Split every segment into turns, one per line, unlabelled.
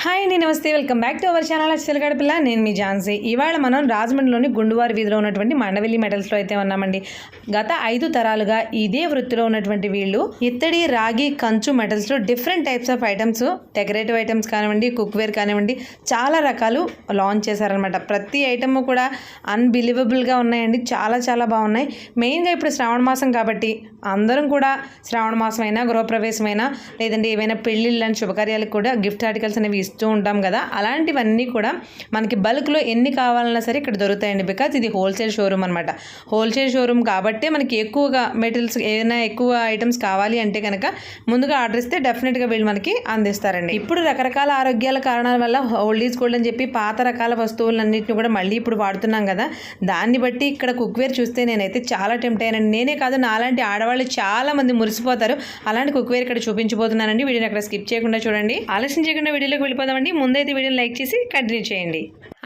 Hi అండి, నమస్తే. Welcome back to our channel Achchal Gadapilla. నేను మీ ఝాన్సీ. ఇవాళ మనం రాజమండ్రిలోని గుండువారి వీధిలో ఉన్నటువంటి మండవెల్లి మెటల్స్లో అయితే ఉన్నామండి. గత 5 తరాలుగా ఇదే వృత్తిలో ఉన్నటువంటి వీళ్ళు ఇత్తడి, రాగి, కంచు మెటల్స్లో different types of items, decorative items కానివ్వండి, కుక్వేర్ కానివ్వండి, చాలా రకాలు లాంచ్ చేశారనమాట. ప్రతి ఐటమ్ కూడా అన్బిలీవబుల్గా ఉన్నాయండి. చాలా చాలా బాగున్నాయి. మెయిన్గా ఇప్పుడు శ్రావణ మాసం కాబట్టి అందరం కూడా శ్రావణ మాసం అయినా, గృహప్రవేశమైనా, లేదంటే ఏవైనా పెళ్ళిళ్ళు లాంటి శుభకార్యాలకు కూడా గిఫ్ట్ ఆర్టికల్స్ అనేవి ఇస్తూ ఉంటాం కదా. అలాంటివన్నీ కూడా మనకి బల్క్లో ఎన్ని కావాలన్నా సరే ఇక్కడ దొరుకుతాయండి. బికాజ్ ఇది హోల్సేల్ షోరూమ్ అనమాట. హోల్సేల్ షోరూమ్ కాబట్టి మనకి ఎక్కువగా మెటీరియల్స్ ఏదైనా ఎక్కువ ఐటమ్స్ కావాలి అంటే కనుక ముందుగా ఆర్డర్ ఇస్తే డెఫినెట్గా వీళ్ళు మనకి అందిస్తారండి. ఇప్పుడు రకరకాల ఆరోగ్యాల కారణాల వల్ల ఓల్డ్ ఈజ్ గోల్డ్ అని చెప్పి పాత రకాల వస్తువులన్నింటినీ కూడా మళ్ళీ ఇప్పుడు వాడుతున్నాం కదా. దాన్ని బట్టి ఇక్కడ కుక్వేర్ చూస్తే నేనైతే చాలా టెంప్ట్ అయ్యానండి. నేనే కాదు, నాలాంటి ఆడవాళ్ళు చాలా మంది మురిసిపోతారు. అలాంటి కుక్వేర్ ఇక్కడ చూపించబోతున్నానండి. వీడియోని అక్కడ స్కిప్ చేయకుండా చూడండి. ఆలస్యం చేయకుండా వీడియోలోకి వెళ్ళిపోదామండి. ముందైతే వీడియోని లైక్ చేసి కంటిన్యూ చేయండి.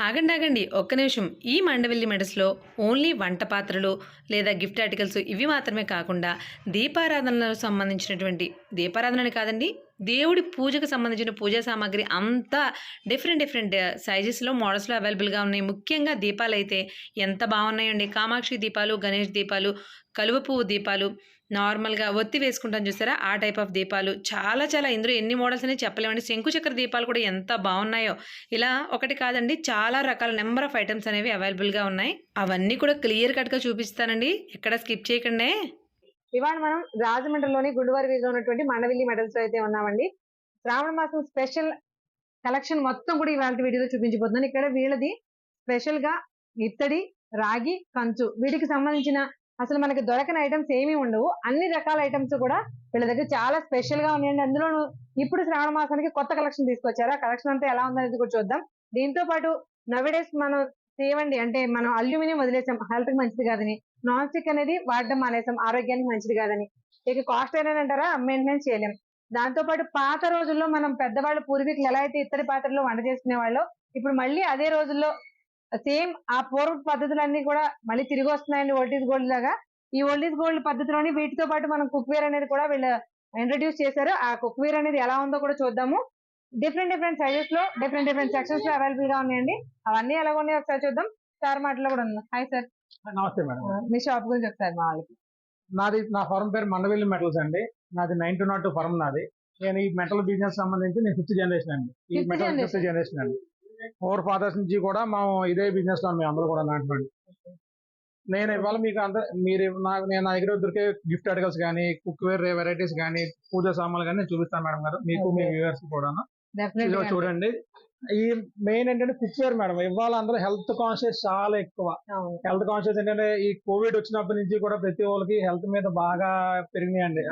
ఆగండి ఒక్క నిమిషం. ఈ మండవెల్లి మెటల్స్లో ఓన్లీ వంట పాత్రలు లేదా గిఫ్ట్ ఆర్టికల్స్ ఇవి మాత్రమే కాకుండా దీపారాధనలకు సంబంధించినటువంటి, దీపారాధనని కాదండి, దేవుడి పూజకు సంబంధించిన పూజా సామాగ్రి అంతా డిఫరెంట్ సైజెస్లో, మోడల్స్లో అవైలబుల్గా ఉన్నాయి. ముఖ్యంగా దీపాలు అయితే ఎంత బాగున్నాయండి. కామాక్షి దీపాలు, గణేష్ దీపాలు, కలువ పువ్వు దీపాలు, నార్మల్గా ఒత్తి వేసుకుంటాం చూసారా, ఆ టైప్ ఆఫ్ దీపాలు చాలా ఇందులో ఎన్ని మోడల్స్ అనేవి చెప్పలేమండి. శంకుచక్ర దీపాలు కూడా ఎంత బాగున్నాయో. ఇలా ఒకటి కాదండి, చాలా రకాల నెంబర్ ఆఫ్ ఐటమ్స్ అనేవి అవైలబుల్గా ఉన్నాయి. అవన్నీ కూడా క్లియర్ కట్గా చూపిస్తానండి, ఎక్కడ స్కిప్ చేయకండి. ఇవాళ మనం రాజమండ్రిలోని గుండువారి వీధిలో ఉన్నటువంటి మండవెల్లి మెటల్స్ అయితే ఉన్నామండి. శ్రావణ మాసం స్పెషల్ కలెక్షన్ మొత్తం కూడా ఇవాళ వీడియోలో చూపించబోతున్నాను. ఇక్కడ వీళ్ళది స్పెషల్ గా ఇత్తడి, రాగి, కంచు, వీటికి సంబంధించిన అసలు మనకి దొరకని ఐటమ్స్ ఏమీ ఉండవు. అన్ని రకాల ఐటమ్స్ కూడా వీళ్ళ దగ్గర చాలా స్పెషల్ గా ఉన్నాయండి. అందులో ఇప్పుడు శ్రావణ మాసానికి కొత్త కలెక్షన్ తీసుకొచ్చారు. ఆ కలెక్షన్ అంతా ఎలా ఉందనేది కూడా చూద్దాం. దీంతో పాటు నవేడేస్ మనం తేవండి అంటే మనం అల్యూమినియం వదిలేసాం, హెల్త్ కి మంచిది కాదని. నాన్ స్టిక్ అనేది వాడడం మానేసాం, ఆరోగ్యానికి మంచిది కాదని. ఇక కాస్ట్ అంటారా, మెయింటెనెన్స్ చేయలేం. దాంతో పాటు పాత రోజుల్లో మనం పెద్దవాళ్ళు పూర్వీకులు ఎలా అయితే ఇత్తడి పాత్రలో వంట చేసుకునే వాళ్ళు, ఇప్పుడు మళ్ళీ అదే రోజుల్లో సేమ్ ఆ పూర్వ పద్ధతులన్నీ కూడా మళ్ళీ తిరిగి వస్తున్నాయండి. ఓల్డ్ ఈజ్ గోల్డ్ లాగా ఈ ఓల్డ్ ఈజ్ గోల్డ్ పద్ధతిలోని వీటితో పాటు మనం కుక్వేర్ అనేది కూడా వీళ్ళు ఇంట్రడ్యూస్ చేశారు. ఆ కుక్వేర్ అనేది ఎలా ఉందో కూడా చూద్దాము. డిఫరెంట్ సైజెస్ లో, డిఫరెంట్ సెక్షన్స్ లో అవైలబుల్ గా ఉన్నాయండి. అవన్నీ ఎలా ఉన్నాయో ఒకసారి చూద్దాం. సార్ మాటలో కూడా ఉంది. Hi sir.
నమస్తే మేడం.
మీ షాప్ గురించి ఒకసారి మా వాళ్ళకి.
నా ఫర్మ్ పేరు మండవెల్లి మెటల్స్ అండి. నాది 9202 ఫర్మ్ నాది. నేను ఈ మెటల్ బిజినెస్ సంబంధించి నేను 5th జనరేషన్ అండి. ఈ మెటల్ 5th జనరేషన్ అండి. 4 ఫాదర్స్ నుంచి కూడా మేము ఇదే బిజినెస్ లో మేము అందరూ కూడా నాటుకోండి. నేను ఇవాళ మీకు మీరు నేను నా దగ్గర దొరికే గిఫ్ట్ ఆర్టికల్స్ కానీ, కుక్వేర్ వెరైటీస్ కానీ, పూజా సామాన్లు కానీ నేను చూపిస్తాను మేడం గారు, మీకు మీ వ్యూవర్స్ కూడా. చూడండి, ఈ మెయిన్ ఏంటంటే కుక్వేర్ మేడం. ఇవాళ అందరూ హెల్త్ కాన్షియస్ చాలా ఎక్కువ. హెల్త్ కాన్షియస్ ఏంటంటే ఈ కోవిడ్ వచ్చినప్పటి నుంచి కూడా ప్రతి ఒక్కరికి హెల్త్ మీద బాగా పెరిగినాయండి.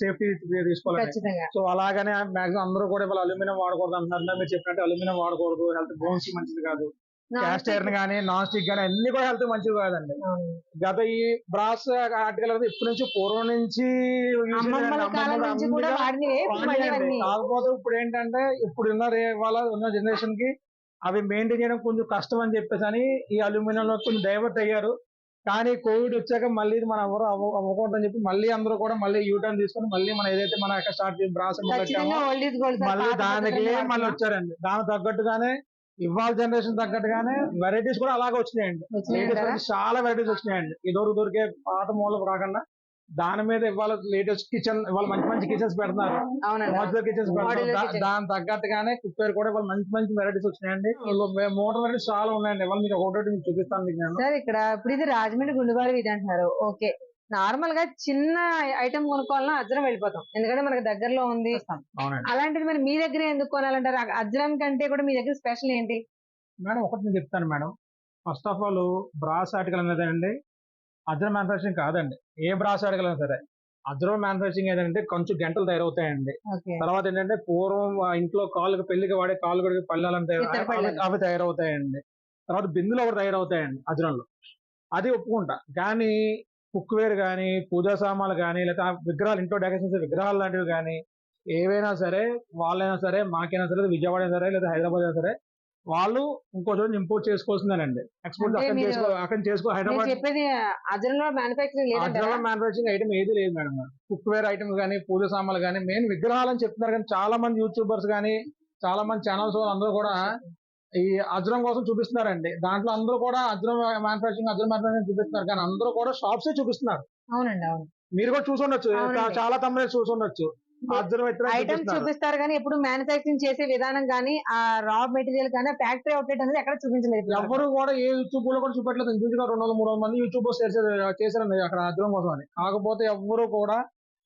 సేఫ్టీ తీసుకోవాలి. సో అలాగనే మాక్సిమం అందరూ కూడా ఇవాళ అల్యూమినియం వాడకూడదు అంటున్నారు. మీరు చెప్పినట్టు అల్యూమినియం వాడకూడదు, హెల్త్ బోన్స్ మంచిది కాదు. క్యాస్ట్ ఐరన్ కానీ, నాన్ స్టిక్ కానీ అన్ని కూడా హెల్త్ మంచిది కాదండి. గత ఈ బ్రాస్ ఆర్టికల్ ఇప్పటి నుంచి పూర్వం నుంచి కాకపోతే ఇప్పుడు ఏంటంటే ఇవాళ ఉన్న జనరేషన్ కి అవి మెయింటైన్ చేయడం కొంచెం కష్టం అని చెప్పేసి అని ఈ అల్యూమినియం లో కొంచెం డైవర్ట్ అయ్యారు. కానీ కోవిడ్ వచ్చాక మళ్ళీ మన ఎవరు అవ్వకూడదని చెప్పి మళ్ళీ అందరూ కూడా మళ్ళీ యూటర్న్ తీసుకొని మళ్ళీ మనం ఏదైతే మన స్టార్ట్ బ్రాస్ మళ్ళీ దానికి మళ్ళీ వచ్చారండి. దానికి తగ్గట్టుగానే ఇవాళ జనరేషన్ తగ్గట్టుగానే వెరైటీస్ కూడా అలాగే వచ్చినాయండి. చాలా వెరైటీస్ వచ్చినాయండి. ఇదివరకు దొరికే పాత మూలకు రాకుండా దాని మీద ఇవాళ లేటెస్ట్ కిచెన్, ఇవాళ మంచి కిచెన్స్ పెడుతున్నారు, మోడ్యులర్ కిచెన్స్ పెడుతున్నారు. దాని తగ్గట్టుగానే కుక్వేర్ కూడా ఇవాళ మంచి వెరైటీస్ వచ్చినాయండి. మోటార్ వెరైటీస్ చాలా ఉన్నాయండి. ఇవాళ మీకు ఒకటి మీకు చూపిస్తాను మీకు నేను.
సార్ ఇక్కడ ఇప్పుడు ఇది రాజమండ్రి గుండువారి వీధి అంటున్నారు. ఓకే, నార్మల్ గా చిన్న ఐటమ్ కొనుక్కోవాలన్నా అజ్రం వెళ్ళిపోతాం, ఎందుకంటే మనకి దగ్గరలో ఉంది. అలాంటిది మరి మీ దగ్గర ఎందుకు కొనాలంటారు? అజ్రం కంటే కూడా మీ దగ్గర స్పెషల్ ఏంటి
మేడం? ఒకటి నేను చెప్తాను madam. First of all brass article అనేది అండి అజ్రం మ్యానుఫాక్చరింగ్ కాదండి. ఏ బ్రాస్ ఆర్టికల్ అయినా సరే అజ్రం మ్యానుఫాక్చరింగ్ ఏదంటే కొంచెం గంటలు తయారవుతాయండి. తర్వాత ఏంటంటే పూర్వం ఇంట్లో కాళ్ళకి పెళ్లికి వాడే కాళ్ళు కూడా పళ్ళాలంటే అవి తయారవుతాయండి. తర్వాత బిందులు ఒకటి తయారవుతాయండి అజ్రంలో, అది ఒప్పుకుంటా. కానీ కుక్వేర్ కానీ, పూజా సామాన్లు కానీ, లేదా విగ్రహాలు, ఇంట్లో డెకరేషన్ విగ్రహాలు లాంటివి కానీ ఏవైనా సరే, వాళ్ళైనా సరే, మాకైనా సరే, విజయవాడ అయినా సరే, లేదా హైదరాబాద్ అయినా సరే, వాళ్ళు ఇంకో చోట ఇంపోర్ట్ చేసుకోవాల్సిందేనండి. ఎక్స్పోర్ట్ అక్కడ చేసుకో. హైదరాబాద్ మ్యానుఫాక్చరింగ్ ఐటమ్ ఏది లేదు మేడం. కుక్వేర్ ఐటమ్ కానీ, పూజ సామాన్లు కానీ, మెయిన్ విగ్రహాలు అని చెప్తున్నారు. కానీ చాలా మంది యూట్యూబర్స్ కానీ చాలా మంది ఛానల్స్ అందరూ కూడా ఈ అజ్రం కోసం చూపిస్తున్నారండి. దాంట్లో అందరూ కూడా అజ్రం మ్యానుఫ్యాక్చరింగ్ చూపిస్తున్నారు, కానీ అందరూ కూడా షాప్స్ చూపిస్తున్నారు.
అవునండి, అవును.
మీరు కూడా చూసుండొచ్చు,
అవునండి.
చాలా తమ్ముళ్ళు చూసుండొచ్చు. అజ్రం
ఐటమ్స్ చూపిస్తారు కానీ ఎప్పుడు మ్యానుఫ్యాక్చరింగ్ చేసే విధానం కానీ ఆ రా మెటీరియల్ కానీ ఫ్యాక్టరీ అవుట్లెట్ అనేది ఎక్కడ చూపించలేదు.
ఎవరు కూడా ఏ యూట్యూబ్ లో కూడా చూపెట్టలేదు. ఇంచుమించుగా 200-300 మంది యూట్యూబర్స్ చేశారండి అక్కడ అజ్రం కోసం అని. కాకపోతే ఎవరు కూడా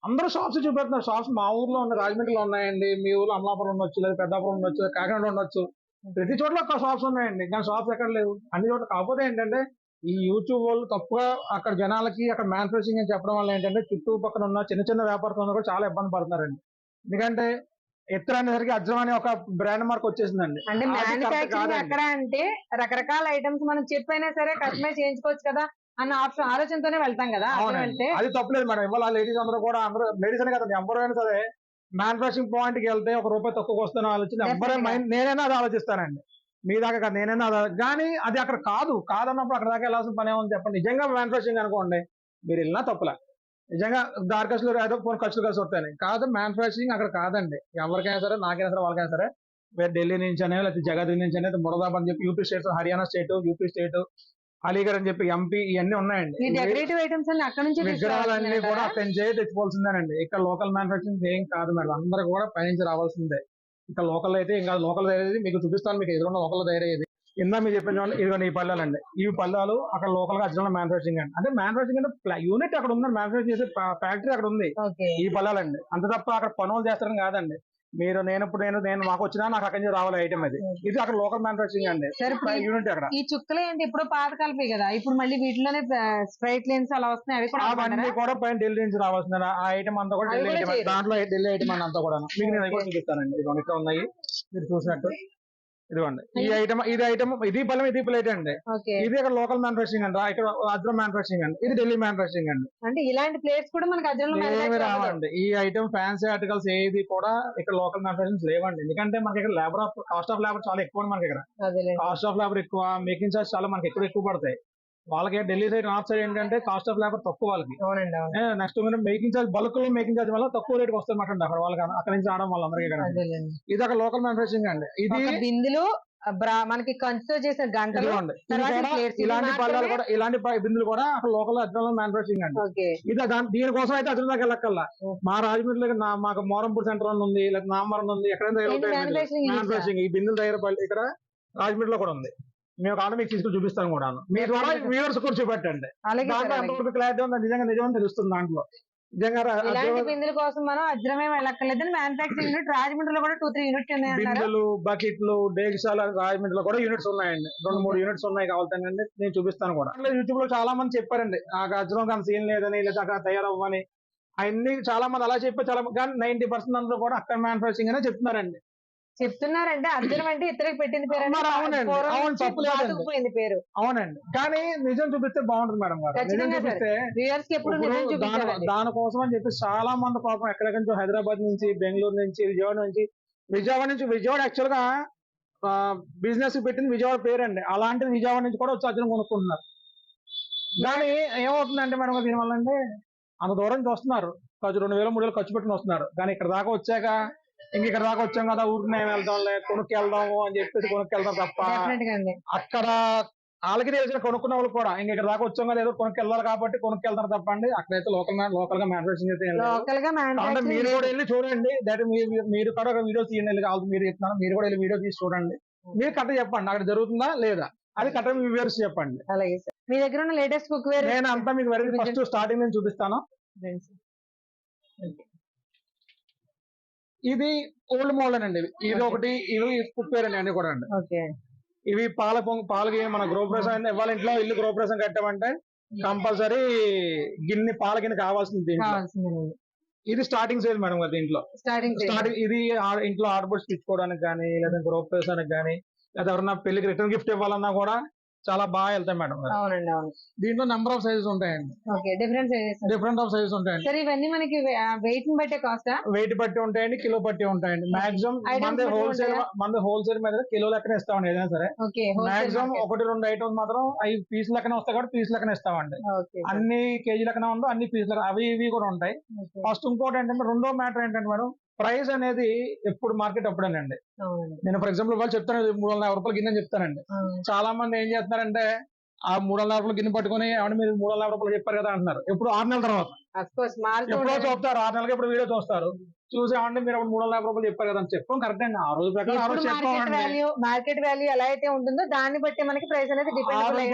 అందరూ షాప్స్ చూపెడుతున్నారు. షాప్స్ మా ఊర్లో ఉన్నాయి, రాజమండ్రిలో ఉన్నాయండి, మీ ఊర్లో అమలాపురం ఉండొచ్చు, లేదా పెద్దాపురం ఉండొచ్చు, కాకినాడ ఉండొచ్చు, ప్రతి చోట్ల షాప్స్ ఉన్నాయండి. కానీ షాప్స్ ఎక్కడ లేవు అన్ని చోట్ల. కాకపోతే ఏంటంటే ఈ యూట్యూబ్ వాళ్ళు తప్పుగా అక్కడ జనాలకి అక్కడ మ్యానుఫ్యాక్చరింగ్ అని చెప్పడం వల్ల ఏంటంటే చుట్టుపక్కల ఉన్న చిన్న చిన్న వ్యాపారస్తులు కూడా చాలా ఇబ్బంది పడుతున్నారండి. ఎందుకంటే ఎత్తున అనేసరికి అజ్రం అనే ఒక బ్రాండ్ మార్క్ వచ్చేసిందండి.
అంటే
అది correct
మ్యానుఫ్యాక్చరింగ్
కాదండి.
ఎక్కడ అంటే రకరకాల ఐటమ్స్ మనం చెప్పైనా సరే కస్టమైజ్ చేయించుకోవచ్చు కదా అన్న ఆప్షన్ ఆలోచనతోనే వెళ్తాం కదా. అక్కడ
అవునండి,
వెళ్తే
అది తప్పలేదు మేడం. ఇవాళ లేడీస్ అందరూ కూడా, అందరూ లేడీస్ అనే కదండి, ఎవరైనా సరే మ్యానుఫ్యాక్చరింగ్ పాయింట్ కి వెళ్తే ₹1 తక్కువ వస్తుందని ఆలోచన ఎవరైనా
Definitely.
నేనైనా అది ఆలోచిస్తానండి. మీ దాకా కాదు, నేనైనా అది. కానీ అది అక్కడ కాదన్నప్పుడు అక్కడ దాకా వెళ్ళాల్సిన పని ఏమని చెప్పండి. నిజంగా మ్యానుఫ్యాక్చరింగ్ అనుకోండి, మీరు వెళ్ళినా తప్పులే. నిజంగా దారి ఖర్చులు ఏదో కొన్ని ఖర్చులు కలిసి వస్తాయి. కాదు, మ్యానుఫ్యాక్చరింగ్ అక్కడ కాదండి. ఎవరికైనా సరే, నాకైనా సరే, వాళ్ళకైనా సరే, ఢిల్లీ నుంచి అనే, లేకపోతే జగద్ నుంచి అనేది, మురదాబాద్ అని చెప్పి UP state, Haryana state, UP state, Aligarh అని చెప్పి ఎంపీ, ఇవన్నీ ఉన్నాయండి.
ఈ డెకరేటివ్ ఐటమ్స్ అన్ని అక్కడ నుంచి
విగ్రహాలన్నీ కూడా అక్కడి నుంచే తెచ్చుకోవాల్సిందేనండి. ఇక్కడ లోకల్ మ్యానుఫ్యాక్చరింగ్ ఏం కాదు మేడం. అందరూ కూడా పైనుంచి రావాల్సిందే. ఇక్కడ లోకల్ అయితే ఇంకా లోకల్ తయారయ్యేది మీకు చూపిస్తాను. మీకు ఎదురున్న లోకల్ తయారయ్యేది ఇందా మీరు చెప్పిన చూడండి, ఇదిగోండి ఈ పళ్ళాలండి. ఈ పళ్ళాలు అక్కడ లోకల్ గా అజ్రం మ్యానుఫ్యాక్చరింగ్ అండి. అంటే మ్యానుఫ్యాక్చరింగ్ అంటే యూనిట్ అక్కడ ఉంది, మ్యానుఫ్యాక్చరింగ్ చేసే ఫ్యాక్టరీ అక్కడ ఉంది. ఈ పళ్ళాలండి. అంత తప్ప అక్కడ పనులు చేస్తారని కాదండి. నేను మాకు వచ్చినా నాకు అక్కడి నుంచి రావాలి ఐటమ్. అది ఇది అక్కడ లోకల్ మ్యానుఫ్యాక్చరింగ్ అండి. యూనిట్ అక్కడ.
ఈ చుక్కలు ఏంటి ఇప్పుడు పాత కలిపి కదా, ఇప్పుడు మళ్ళీ వీటిలోనే స్ట్రైట్ లైన్స్ అలా వస్తున్నాయి, అవి కూడా
అవన్నీ కూడా పైన ఢిల్లీ నుంచి రావాల్సింది. ఆ ఐటమ్ అంతా కూడా
అవి
ఢిల్లీ
కూడా
ఐటమ్.
చేయరు.
దాంట్లో ఢిల్లీ ఐటమ్ అంతా కూడా మీకు నేను కూడా చూపిస్తానండి. ఇదిగోండి ఇక్కడ ఉన్నాయి, మీరు చూసినట్టు. ఇదిగోండి ఇది పళ్ళం, ఇది ప్లేట్ అండి. ఇది ఇక్కడ లోకల్ మ్యానుఫ్యాక్చరింగ్ అండి. ఇక్కడ అజ్రం మ్యానుఫ్యాక్చరింగ్ అండి. ఇది ఢిల్లీ మ్యానుఫ్యాక్చరింగ్ అండి.
అంటే ఇలాంటి ప్లేట్స్ కూడా మనకి అజ్రంలో
ఏమి
manufacture అవ్వదు.
రావండి. ఈ ఐటమ్ ఫ్యాన్సీ ఆర్టికల్స్ ఏది కూడా ఇక్కడ లోకల్ మ్యానుఫ్యాక్చరింగ్ లేవండి. ఎందుకంటే మనకి ఇక్కడ కాస్ట్ ఆఫ్ లేబర్ చాలా ఎక్కువ. మనకి ఇక్కడ
అదేలే.
కాస్ట్ ఆఫ్ లేబర్ ఎక్కువ, మేకింగ్ చార్జ్ చాలా మనకి ఎక్కువ పడతాయి. వాళ్ళకి ఢిల్లీ సైడ్, నార్త్ సైడ్ ఏంటంటే కాస్ట్ ఆఫ్ లేబర్ తక్కువ వాళ్ళకి.
అవునండి, అవును.
నెక్స్ట్ మేకింగ్ చార్జ్, బల్క్ లో మేకింగ్ చార్జ్ వల్ల తక్కువ రేట్ వస్తాయి మాట అక్కడ వాళ్ళకి, అక్కడ నుంచి రావడం వల్ల అందరికీ ఇక్కడ.
అదేలేండి.
ఇది అక్కడ లోకల్ మ్యానుఫ్యాక్చరింగ్ అండి. ఇది
ఒక బిందులు మనకి కంచుతో చేసిన గంటలు,
ఇదిగోండి. ఇది
తర్వాత
కూడా
plates. ఇది
ఇలాంటి పళ్ళాలు
మాత్రమే?
కూడా, ఇలాంటి బిందులు కూడా అక్కడ లోకల్ అజ్రం మ్యానుఫ్యాక్చరింగ్ అండి.
ఓకే.
ఇది దీనికోసం అయితే అజ్రం దాకా వెళ్ళక్కల్లా. మా రాజమండ్రిలో మాకు మోరంపూర్ సెంటర్ అని ఉంది, లేదా నామవరం ఉంది, ఎక్కడైనా
manufacturing units
మ్యానుఫ్యాక్చరింగ్ ఈ బిందులు తయారు ఇక్కడ రాజమండ్రిలో కూడా ఉంది. మేము కావాలి మీకు తీసుకుని చూపిస్తాను కూడా. మీ ద్వారా వ్యూవర్స్ కూడా చూపెట్టండి.
అలాగే సార్,
దాంట్లో
అలాగే.
ఎంతవరకు క్లారిటీ ఉంది, నిజంగా తెలుస్తుంది దాంట్లో. నిజంగా
ఇలాంటి బిందుల కోసం మనం అజ్రమే వెళ్ళక్కర్లేదు. మ్యానుఫ్యాక్చరింగ్ యూనిట్ రాజమండ్రిలో కూడా 2-3 యూనిట్ ఉన్నాయి అన్నారు.
బిందెలు, బకెట్లు, డేగిసాల రాజమండ్రిలో కూడా యూనిట్స్ ఉన్నాయండి. 2-3 యూనిట్స్ ఉన్నాయి. కావాలంటే నేను చూపిస్తాను కూడా. యూట్యూబ్ లో చాలా మంది చెప్పారండి ఆ అజ్రం కానీ సీన్ లేదని, లేదా అక్కడ తయారవ్వని. అవన్నీ చాలా మంది అలా చెప్పారు. చాలా కానీ 90% అందరూ కూడా అక్కడ మ్యానుఫ్యాక్చరింగ్ అనే చెప్తున్నారండి.
చెప్తున్నారంటే అజ్రం అంటే ఇతరులకు పెట్టింది పేరు
మరి అవునండి, అవును, తప్పులేదండి.
పేరు.
అవునండి, కానీ నిజం చూపిస్తే బాగుంటుంది మేడం గారు. నిజం
ఖచ్చితంగా సార్.
చూపిస్తే
వ్యూయర్స్ కి ఎప్పుడు నిజం చూపించాలండి.
దానికోసం అని చెప్పి చాలా మంది పాపం ఎక్కడెక్కడి నుంచో, హైదరాబాద్ నుంచి, బెంగళూరు నుంచి, విజయవాడ యాక్చువల్ గా బిజినెస్ పెట్టింది విజయవాడ పేరండి. అలాంటిది విజయవాడ నుంచి కూడా వచ్చి అజ్రం కొనుక్కుంటున్నారు. కానీ ఏమవుతుందంటే మేడం దీనివల్ల అంటే అంత దూరం నుంచి వస్తున్నారు, 2,000-3,000 ఖర్చు పెట్టుకుని వస్తున్నారు. కానీ ఇక్కడ దాకా వచ్చాక ఇక్కడ దాకా వచ్చాం కదా, ఊరికి మేము వెళ్దాంలే, కొనుక్కెళ్దాము అని చెప్పేసి కొనుక్కెళ్తారు తప్ప
Definitely గా అండి.
అక్కడ వాళ్ళకి తెలిసిన కొనుక్కున్న వాళ్ళు కూడా ఇక్కడ దాకా వచ్చాం కదా, ఏదో కొనుక్కెళ్ళాలి కాబట్టి కొనుక్కెళ్తారు తప్పండి. అక్కడైతే లోకల్ గా మ్యానుఫ్యాక్చరింగ్ అయితే ఏం లేదు.
లోకల్ గా
అంటే
మ్యానుఫ్యాక్చరింగ్
మీరు కూడా వెళ్ళి చూడండి. మీరు కూడా ఒక వీడియో తీయండి. కావాలి మీరు చెప్తున్నారు, మీరు కూడా వెళ్ళి వీడియో తీసి చూడండి. మీరు కథ చెప్పండి అక్కడ జరుగుతుందా లేదా, అది కథ మీ వ్యూవర్స్ చెప్పండి.
అలాగే సార్. మీ దగ్గర ఉన్న లేటెస్ట్ కుక్ వేర్
నేను అంతా మీకు ఫస్ట్ స్టార్టింగ్ నుంచి చూపిస్తాను. ఇది ఓల్డ్ మోడల్ అండి. ఇది ఒకటి, ఇవి కుప్పేరు అండి, అన్ని కూడా అండి.
ఓకే.
ఇవి పాలకి మన గృహప్రవేశం ఇవాళ ఇంట్లో ఇల్లు గృహప్రవేశం కట్టామంటే కంపల్సరీ పాల గిన్నె కావాల్సింది దీంట్లో. ఇది స్టార్టింగ్ సైజ్ మేడం గారు. దీంట్లో స్టార్టింగ్ ఇది ఇంట్లో ఆర్డర్స్ తెచ్చుకోవడానికి కానీ, లేదా గృహప్రవేశానికి కానీ, లేదా ఎవరన్నా పెళ్లికి రిటర్న్ గిఫ్ట్ ఇవ్వాలన్నా కూడా చాలా బాగా వెళ్తాయి మేడం గారు.
అవునండి, అవును.
దీంట్లో నెంబర్ ఆఫ్ సైజెస్ ఉంటాయండి.
ఓకే. డిఫరెంట్
ఆఫ్ సైజెస్ ఉంటాయండి.
సార్ ఇవన్నీ మనకి వెయిట్ ని బట్టే కాస్టా?
వెయిట్ బట్టి ఉంటాయండి, కిలో బట్టి ఉంటాయండి. మాక్సిమం మన హోల్సేల్ మీద కిలో లెక్కన ఇస్తామండి ఏదైనా సరే. మాక్సిమం 1-2 ఐటమ్స్ మాత్రం అవి పీస్ లెక్కన వస్తాయి కాబట్టి పీస్ లెక్కన ఇస్తామండి. అన్ని కేజీ లెక్కన ఉండవు, అన్ని పీస్ అవి ఇవి కూడా ఉంటాయి. ఫస్ట్ ఇంకోటి ఏంటంటే, రెండో మ్యాటర్ ఏంటంటే మేడం, ప్రైస్ అనేది ఎప్పుడు మార్కెట్ అప్పుడేనండి.
అవునండి.
నేను ఫర్ ఎగ్జాంపుల్ వాళ్ళు చెప్తాను, ఇది 350 రూపాయలు గిన్నె అని చెప్తానండి. చాలా మంది ఏం చేస్తున్నారంటే ఆ 350 రూపాయలు గిన్నె పట్టుకుని ఏమంటే మీరు 350 రూపాయలు చెప్పారు కదా అంటున్నారు. ఎప్పుడు 6 నెలల తర్వాత ఎప్పుడో చూస్తారు, 6 నెలలకి ఇప్పుడు వీడియో చూస్తారు, చూసి ఏమంటే మీరు 350 రూపాయలు చెప్పారు కదా అని చెప్పాం. కరెక్ట్ అండి, ఆ రోజు ప్రకారం ఆ రోజు చెప్పామండి.
మార్కెట్ వాల్యూ ఎలా అయితే ఉంటుందో దాన్ని బట్టి మనకి ప్రైస్ అనేది
ఆ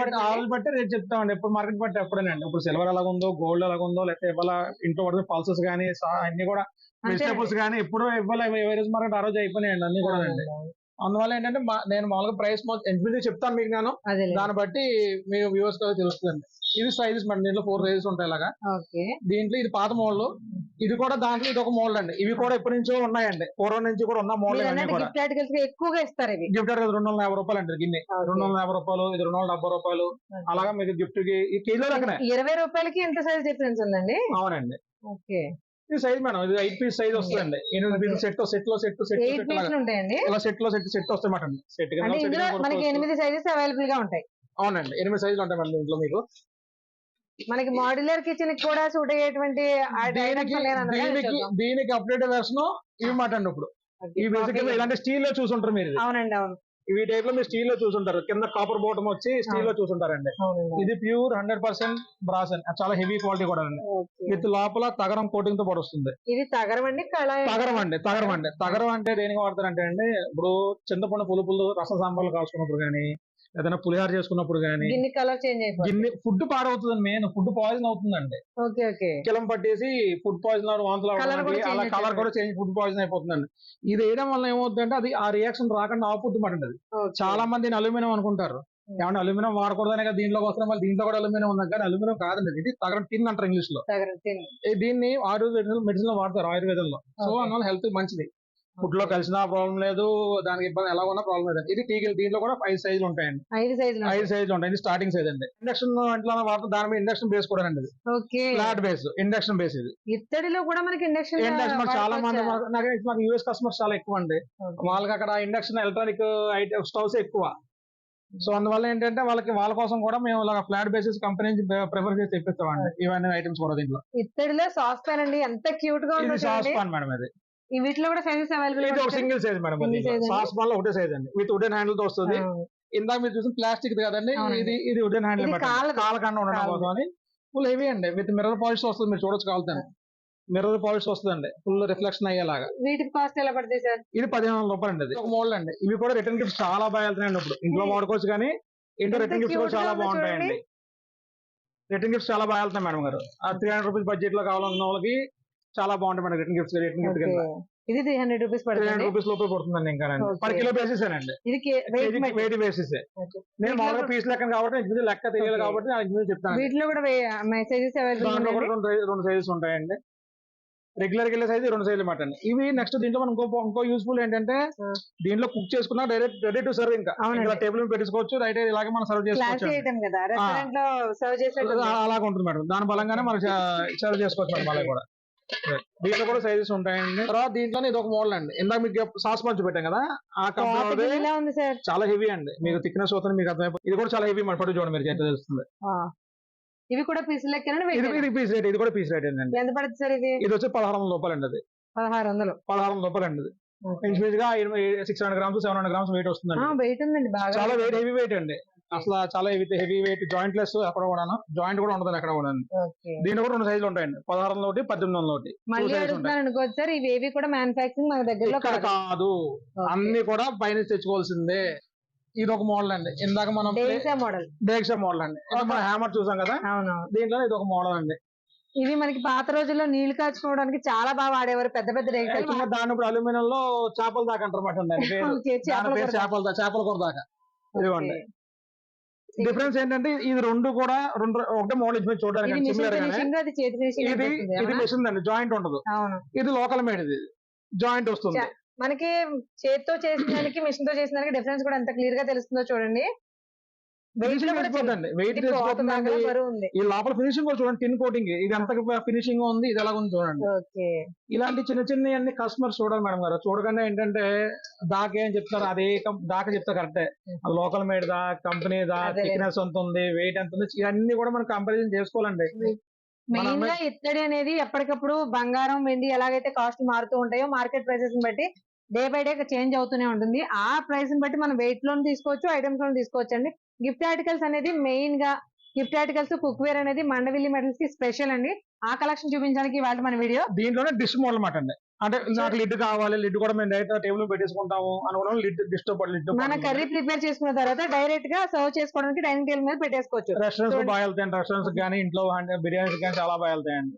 రోజు బట్టి రేట్ చెప్తామండి. ఎప్పుడు మార్కెట్ బట్టి ఎప్పుడేనండి. ఇప్పుడు సిల్వర్ ఎలాగుందో, గోల్డ్ ఎలాగుందో, లేకపోతే ఇవాళ ఇంట్లో పడితే పల్సెస్ కానీ అన్ని కూడా వెజిటేబుల్స్ కానీ ఎప్పుడు ఇవ్వాలి ఏ రోజు మార్కెట్ ఆ రోజు అయిపోయినాయండి అన్ని కూడా అండి. అందువల్ల ఏంటంటే నేను మామూలుగా ప్రైస్ ఎగ్జిబిట్ చెప్తాను మీకు, నేను దాన్ని బట్టి మీకు వ్యూవర్స్ కూడా తెలుస్తుందండి. ఇది సైజెస్ మేడం, దీంట్లో 4 సైజెస్ ఉంటాయి ఇలాగా. దీంట్లో ఇది పాత మోడల్, ఇది కూడా దాంట్లో ఇది ఒక మోడల్ అండి. ఇవి కూడా ఎప్పటి నుంచో ఉన్నాయండి, పూర్వం నుంచి కూడా ఉన్న మోడల్ అన్ని కూడా.
ఎక్కువగా ఇస్తారు ఇవి
గిఫ్ట్ 250 రూపాయలు అండి గిన్నె, 250 రూపాయలు, ఇది 270 రూపాయలు. అలాగా మీకు గిఫ్ట్ కి ఈ కేజీలో రకనే
20 రూపాయలకి ఎంత సైజ్ డిఫరెన్స్ ఉందండి?
అవునండి.
ఓకే,
ఇది సైజ్ మేడం, ఇది 8 పీస్ సైజ్ వస్తుందండి. 8 పీస్ సెట్ లో
ఉంటాయండి.
ఇలా సెట్ వస్తాయి మాట. సెట్
మనకి 8 సైజెస్ అవైలబుల్ గా ఉంటాయి.
అవునండి, 8 సైజులు ఉంటాయి మేడం దీంట్లో మీకు.
మనకి మాడ్యులర్ కిచెన్ కూడా సూట్ అయ్యేటువంటి
దీనికి అప్డేట్ వెర్షన్ ఇవి మాట అండి. ఇప్పుడు ఈ బేసిక్ ఇలాంటి స్టీల్ లో చూసుంటారు మీరు.
అవునండి, అవును.
ఇవి టైప్ లో మీరు స్టీల్ లో చూసుంటారు, కింద కాపర్ బాటమ్ వచ్చి స్టీల్ లో చూసుంటారండి. ఇది ప్యూర్ 100% బ్రాస్ అండి, చాలా హెవీ క్వాలిటీ కూడా అండి. విత్ లోపల తగరం కోటింగ్ తో పాటు వస్తుంది.
ఇది తగరం అండి,
తగరం అంటే దేనికి వాడతారంటే అండి, ఇప్పుడు చింతపండు పులుపులు రసం సాంబార్లు కాసుకున్నప్పుడు కానీ, ఏదైనా పులిహార చేసుకున్నప్పుడు కానీ గిన్నె ఫుడ్ పాడవుతుంది. మెయిన్ ఫుడ్ పాయిజన్ అవుతుందండి. కిలం పట్టేసి ఫుడ్ పాయిజన్ వాంతులు అలా కలర్ కూడా చేంజ్, ఫుడ్ పాయిజన్ అయిపోతుందండి. ఇది వేయడం వల్ల ఏమవుతుందంటే అది ఆ రియాక్షన్ రాకుండా ఆపుద్ది మాట. చాలా మంది అల్యూమినియం అనుకుంటారు, ఏమన్నా అల్యూమినియం వాడకూడదనే కదా దీంట్లోకి వస్తున్నాం, మళ్ళీ దీంట్లో కూడా అల్యూమినియం ఉంది. కానీ అల్యూమినియం కాదండి, ఇది తగరం టిన్ అంటారు ఇంగ్లీష్ లో. దీన్ని మెడిసిన్ లో వాడతారు, ఆయుర్వేదంలో. సో అందువల్ల హెల్త్ మంచిది. ఫుడ్ లో కలిసినా ప్రాబ్లం లేదు, దానికి ఇబ్బంది ఎలా ఉన్నా ప్రాబ్లం లేదు. ఇది టీగిల్, దీంట్లో కూడా 5 సైజులు ఉంటాయండి. 5 సైజులు ఉంటాయి. ఇది స్టార్టింగ్ సైజ్ అండి. ఇండక్షన్ ఇంట్లో వాడుతుంది, దాని మీద ఇండక్షన్ బేస్ కూడా అండి. Flat base induction base. ఇది
ఇత్తడిలో కూడా మనకి ఇండక్షన్
చాలా మంది మాకు యూఎస్ కస్టమర్స్ చాలా ఎక్కువ అండి. వాళ్ళకి అక్కడ ఇండక్షన్ ఎలక్ట్రానిక్ స్టవ్స్ ఎక్కువ. సో అందువల్ల ఏంటంటే వాళ్ళ కోసం కూడా మేము ఇలా ఫ్లాట్ బేసిస్ కంపెనీ నుంచి ప్రిఫర్ చేసి తెప్పిస్తామండి ఇవన్నీ ఐటమ్స్ కూడా. దీంట్లో
ఇత్తడిలో సాస్ పాన్ అండి, ఎంత క్యూట్ గా ఉంది.
సాస్ పాన్ మేడం, ఇది
వీటిలో కూడా సైజెస్ అవైలబుల్.
ఇది ఒక single size madam, sauce pan లో ఒకటే సైజ్ అండి, విత్ వుడెన్ హ్యాండిల్ తో వస్తుంది. ఇందాక మీరు చూసిన ప్లాస్టిక్ కదండి, ఇది వుడెన్ హ్యాండిల్ కాలకుండా ఉండడం కోసం అని. ఫుల్ హెవీ అండి, విత్ మిర్రర్ పాలిష్ వస్తుంది. మీరు చూడొచ్చు కాలుతాను, మిర్రర్ పాలిష్ వస్తుందండి, ఫుల్ రిఫ్లెక్షన్ అయ్యేలాగా.
వీటికి కాస్ట్ ఎలా పడుతుంది సార్?
ఇది 1500 రూపాయలు అండి. ఒక మోడల్ అండి. ఇవి కూడా రిటర్న్ గిఫ్ట్స్ చాలా బాగా వెళ్తున్నాయండి. ఇప్పుడు ఇంట్లో వాడుకోవచ్చు, కానీ ఇంట్లో రిటర్న్ గిఫ్ట్స్ కూడా చాలా బాగుంటాయండి. రిటర్న్ గిఫ్ట్స్ చాలా బాగా వెళ్తాయి మేడం గారు. ఆ 300 రూపీస్ బడ్జెట్ లో కావాలన్న వాళ్ళకి చాలా బాగుంటాయి madam return gifts. Return gift కింద
ఇది 300 రూపీస్ పడుతుంది.
300 రూపీస్ లోపే పడుతుందండి. ఇంకా పర్ కిలో బేసిస్ అండి, వెయిట్ బేసిస్. నేను మామూలుగా పీస్ లెక్క కాబట్టి లెక్క తెలియదు కాబట్టి నేను చెప్తాను.
వీటిలో కూడా మెసేజెస్
దాంట్లో కూడా 2 సైజెస్ ఉంటాయండి. రెగ్యులర్ గా సైజ్ 2 సైజులు మాట అండి ఇవి. నెక్స్ట్ దీంట్లో మనం ఇంకో యూస్ఫుల్ ఏంటంటే, దీంట్లో కుక్ చేసుకున్నా డైరెక్ట్ రెడీ టు సర్వ్. ఇంకా టేబుల్ మీద పెట్టుకోవచ్చు, రైట్ ఇలాగే మనం సర్వ్ చేసుకోవచ్చు. అలాగే ఉంటుంది మేడం, దాని బలంగానే మనం సర్వ్ చేసుకోవచ్చు మేడం. అలా కూడా దీంట్లో కూడా సైజెస్ ఉంటాయండి. తర్వాత దీంట్లో ఇది ఒక మోడల్ అండి. ఇందాక మీకు సాస్ పంచు పెట్టాం కదా, ఆ కంపెనీ చాలా హెవీ అండి. మీకు థిక్నెస్ అవుతుంది, మీకు అర్థమైపోతుంది. ఇది కూడా చాలా హెవీ మన పట్టు చూడండి, మీరు తెలుస్తుంది.
ఇవి కూడా పీస్ లెక్క.
ఇది పీస్ రేట్, ఇది కూడా పీస్ రేట్ అండి.
ఎంత పడుతుంది సార్ ఇది?
ఇది వచ్చి 1600 రూపాయలు అండి. అది 1600 రూపాయలు అండి. ఇంచుమించుగా 600 గ్రామ్స్ 700 గ్రామ్స్ వెయిట్ వస్తుందండి. చాలా వెయిట్, హెవీ వెయిట్ అండి. అసలు చాలా హెవీ వెయిట్, జాయింట్ లెస్. అక్కడ కూడా జాయింట్ కూడా ఉండదు అక్కడ కూడా. దీంట్లో కూడా 2 సైజులు ఉంటాయండి, 1600 ఒకటి, 1800 ఒకటి.
ఇవేవి కూడా మ్యానుఫాక్చరింగ్ మన దగ్గర
కాదు, అన్ని కూడా పైన తెచ్చుకోవాల్సిందే. ఇది ఒక మోడల్ అండి. ఇందాక మనం డేక్షా మోడల్ అండి, హ్యామర్ చూసాం కదా, దీంట్లో ఇది ఒక మోడల్ అండి.
ఇవి మనకి పాత రోజుల్లో నీళ్లు కాచుకోవడానికి చాలా బాగా వాడేవారు, పెద్ద పెద్ద డేక్షా.
దాని ఇప్పుడు అల్యూమినియం లో చేపల దాకా అంటారు, చేపల కూర దాకా. ఇదిగోండి. డిఫరెన్స్ ఏంటంటే ఇది రెండు కూడా ఒకటే మోడల్ చూడడానికి సిమిలర్ గానే. ఇది మెషిన్ అండి, జాయింట్ ఉండదు. ఇది లోకల్ మేడ్, ఇది జాయింట్ వస్తుంది.
మనకి చేతితో చేసిన దానికి మిషన్ తో చేసిన దానికి డిఫరెన్స్ కూడా ఎంత క్లియర్ గా తెలుస్తుందో చూడండి.
వెయిట్ తెలిసిపోతుందండి. ఈ లోపల ఫినిషింగ్ కూడా చూడండి, టిన్ కోటింగ్. ఇది ఎంత ఫినిషింగ్ ఉంది, ఇది ఎలా ఉంది చూడండి. ఇలాంటి చిన్న చిన్న అన్ని కస్టమర్స్ చూడాలి మేడం గారు. చూడగానే ఏంటంటే దాకేం చెప్తారు, అదే దాకా చెప్తారు కరెక్టే. లోకల్ మేడ్ దా, కంపెనీ దా, థిక్నెస్ ఎంత ఉంది, వెయిట్ ఎంత ఉంది, ఇవన్నీ కూడా మనం కంపారిజన్ చేసుకోవాలండి.
మెయిన్ గా ఇత్తడి అనేది ఎప్పటికప్పుడు బంగారం వెండి ఎలాగైతే కాస్ట్ మారుతూ ఉంటాయో మార్కెట్ ప్రైసెస్ బట్టి డే బై డే చేంజ్ అవుతూనే ఉంటుంది. ఆ ప్రైస్ బట్టి మనం వెయిట్ లోన్ తీసుకోవచ్చు, ఐటమ్స్ లోన్ తీసుకోవచ్చు అండి. గిఫ్ట్ ఆర్టికల్స్ అనేది మెయిన్ గా గిఫ్ట్ ఆర్టికల్స్ కుక్ వేర్ అనేది మండవిల్లి మెటల్స్ కి స్పెషల్ అండి. ఆ కలెక్షన్ చూపించడానికి ఇవాళ మన వీడియో.
దీంట్లోనే డిష్ మోడల్ అన్నమాట అండి. అంటే నాకు లిడ్ కావాలి, లిడ్ కూడా మేము డైరెక్ట్ టేబుల్ పెట్టేసుకుంటాము అనుకున్నాం. లిడ్ డిష్ తో పాటు లిడ్
మన కర్రీ ప్రిపేర్ చేసుకున్న తర్వాత డైరెక్ట్ గా సర్వ్ చేసుకోవడానికి డైనింగ్ టేబుల్ మీద పెట్టేసుకోవచ్చు.
రెస్టారెంట్స్ బాగా వెళ్తాయండి. రెస్టారెంట్స్ కానీ ఇంట్లో బిర్యానీస్ కానీ చాలా బాగా వెళ్తాయండి.